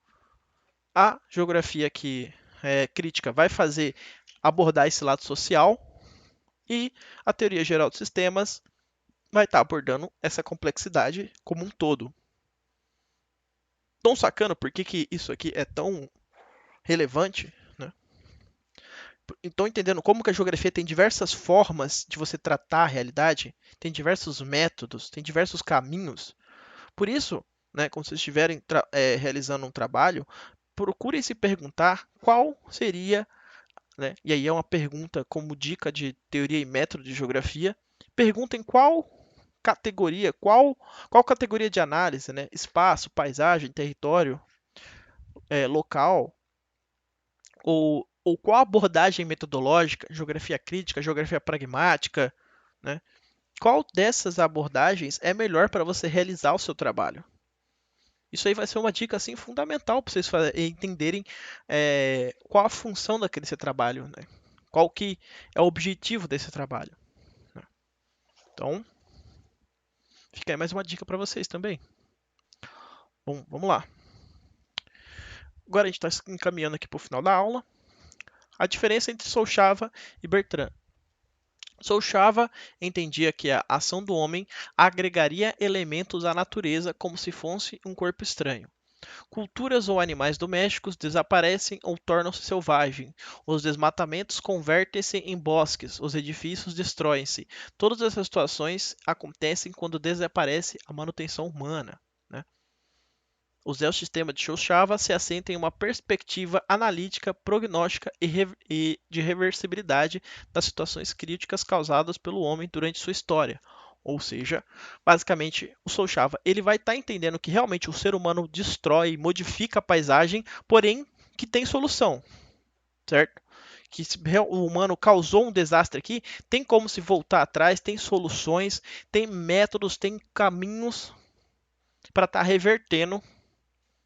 a geografia que crítica vai fazer abordar esse lado social e a teoria geral dos sistemas vai estar abordando essa complexidade como um todo. Estão sacando por que isso aqui é tão relevante? Então, entendendo como que a geografia tem diversas formas de você tratar a realidade, tem diversos métodos, tem diversos caminhos, Por isso, né, quando vocês estiverem realizando um trabalho, procurem se perguntar qual seria, né, e aí é uma pergunta como dica de teoria e método de geografia, perguntem qual categoria de análise, né, espaço, paisagem, território, local, ou qual abordagem metodológica, geografia crítica, geografia pragmática, né? Qual dessas abordagens é melhor para você realizar o seu trabalho? Isso aí vai ser uma dica assim fundamental para vocês entenderem qual a função daquele seu trabalho, né? Qual que é o objetivo desse trabalho, né? Então, fica aí mais uma dica para vocês também. Bom, vamos lá. Agora a gente está encaminhando aqui para o final da aula. A diferença entre Solchava e Bertrand. Solchava entendia que a ação do homem agregaria elementos à natureza como se fosse um corpo estranho. Culturas ou animais domésticos desaparecem ou tornam-se selvagens. Os desmatamentos convertem-se em bosques, os edifícios destroem-se. Todas essas situações acontecem quando desaparece a manutenção humana, né? O sistema de Solchava se assenta em uma perspectiva analítica, prognóstica e de reversibilidade das situações críticas causadas pelo homem durante sua história. Ou seja, basicamente, o Solchava ele vai estar entendendo que realmente o ser humano destrói, modifica a paisagem, porém que tem solução, certo? Que se o humano causou um desastre aqui, tem como se voltar atrás, tem soluções, tem métodos, tem caminhos para estar revertendo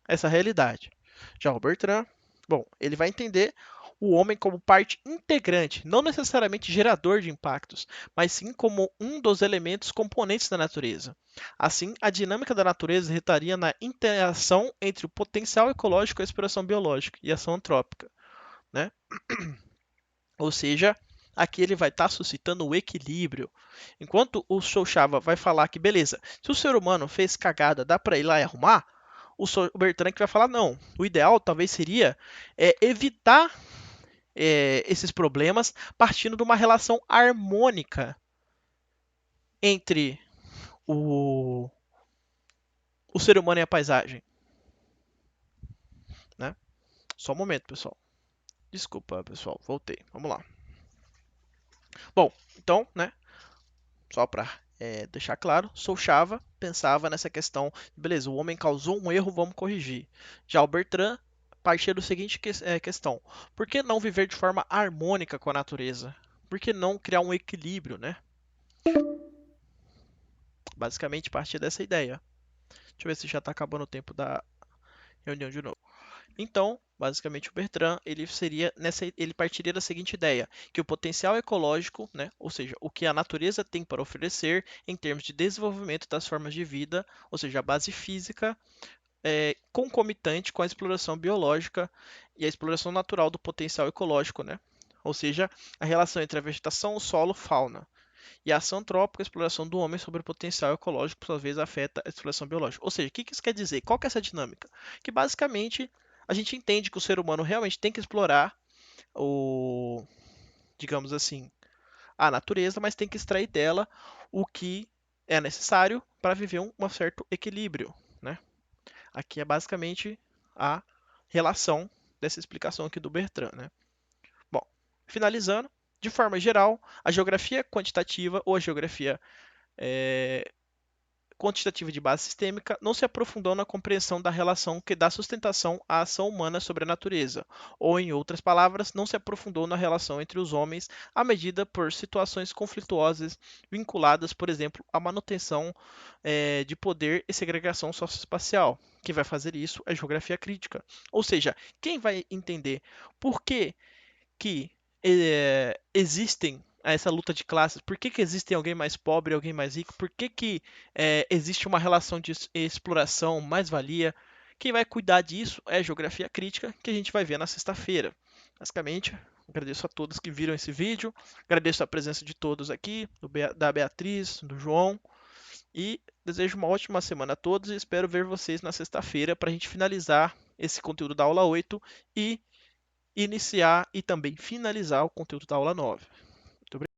essa realidade. Já o Bertrand, bom, ele vai entender o homem como parte integrante, não necessariamente gerador de impactos, mas sim como um dos elementos componentes da natureza. Assim, a dinâmica da natureza retaria na interação entre o potencial ecológico, a exploração biológica e a ação antrópica, né? Ou seja, aqui ele vai estar suscitando o equilíbrio. Enquanto o Solchava vai falar que, beleza, se o ser humano fez cagada, dá para ir lá e arrumar, o Bertrand que vai falar, não, o ideal talvez seria evitar esses problemas partindo de uma relação harmônica entre o, o ser humano e a paisagem, né? Só um momento, pessoal. Desculpa, pessoal, voltei. Vamos lá. Bom, então, né? Só para deixar claro, Solchava pensava nessa questão, beleza, o homem causou um erro, vamos corrigir. Já o Bertrand partia do seguinte questão: por que não viver de forma harmônica com a natureza? Por que não criar um equilíbrio, né? Basicamente partia dessa ideia. Deixa eu ver se já está acabando o tempo da reunião de novo. Então, basicamente, o Bertrand ele partiria da seguinte ideia, que o potencial ecológico, né, ou seja, o que a natureza tem para oferecer em termos de desenvolvimento das formas de vida, ou seja, a base física, concomitante com a exploração biológica e a exploração natural do potencial ecológico, né? Ou seja, a relação entre a vegetação, o solo, fauna. E a ação antrópica, a exploração do homem sobre o potencial ecológico, por sua vez, afeta a exploração biológica. Ou seja, o que isso quer dizer? Qual que é essa dinâmica? Que basicamente a gente entende que o ser humano realmente tem que explorar o, digamos assim, a natureza, mas tem que extrair dela o que é necessário para viver um certo equilíbrio, né? Aqui é basicamente a relação dessa explicação aqui do Bertrand, né? Bom, finalizando, de forma geral, a geografia quantitativa ou a geografia quantitativa de base sistêmica não se aprofundou na compreensão da relação que dá sustentação à ação humana sobre a natureza, ou, em outras palavras, não se aprofundou na relação entre os homens à medida por situações conflituosas vinculadas, por exemplo, à manutenção de poder e segregação socioespacial. Quem vai fazer isso é geografia crítica. Ou seja, quem vai entender por que existem essa luta de classes, por que existem alguém mais pobre e alguém mais rico, por que existe uma relação de exploração, mais-valia. Quem vai cuidar disso é a geografia crítica, que a gente vai ver na sexta-feira. Basicamente, agradeço a todos que viram esse vídeo, agradeço a presença de todos aqui, da Beatriz, do João, e desejo uma ótima semana a todos e espero ver vocês na sexta-feira para a gente finalizar esse conteúdo da aula 8 e iniciar e também finalizar o conteúdo da aula 9. Muito obrigado.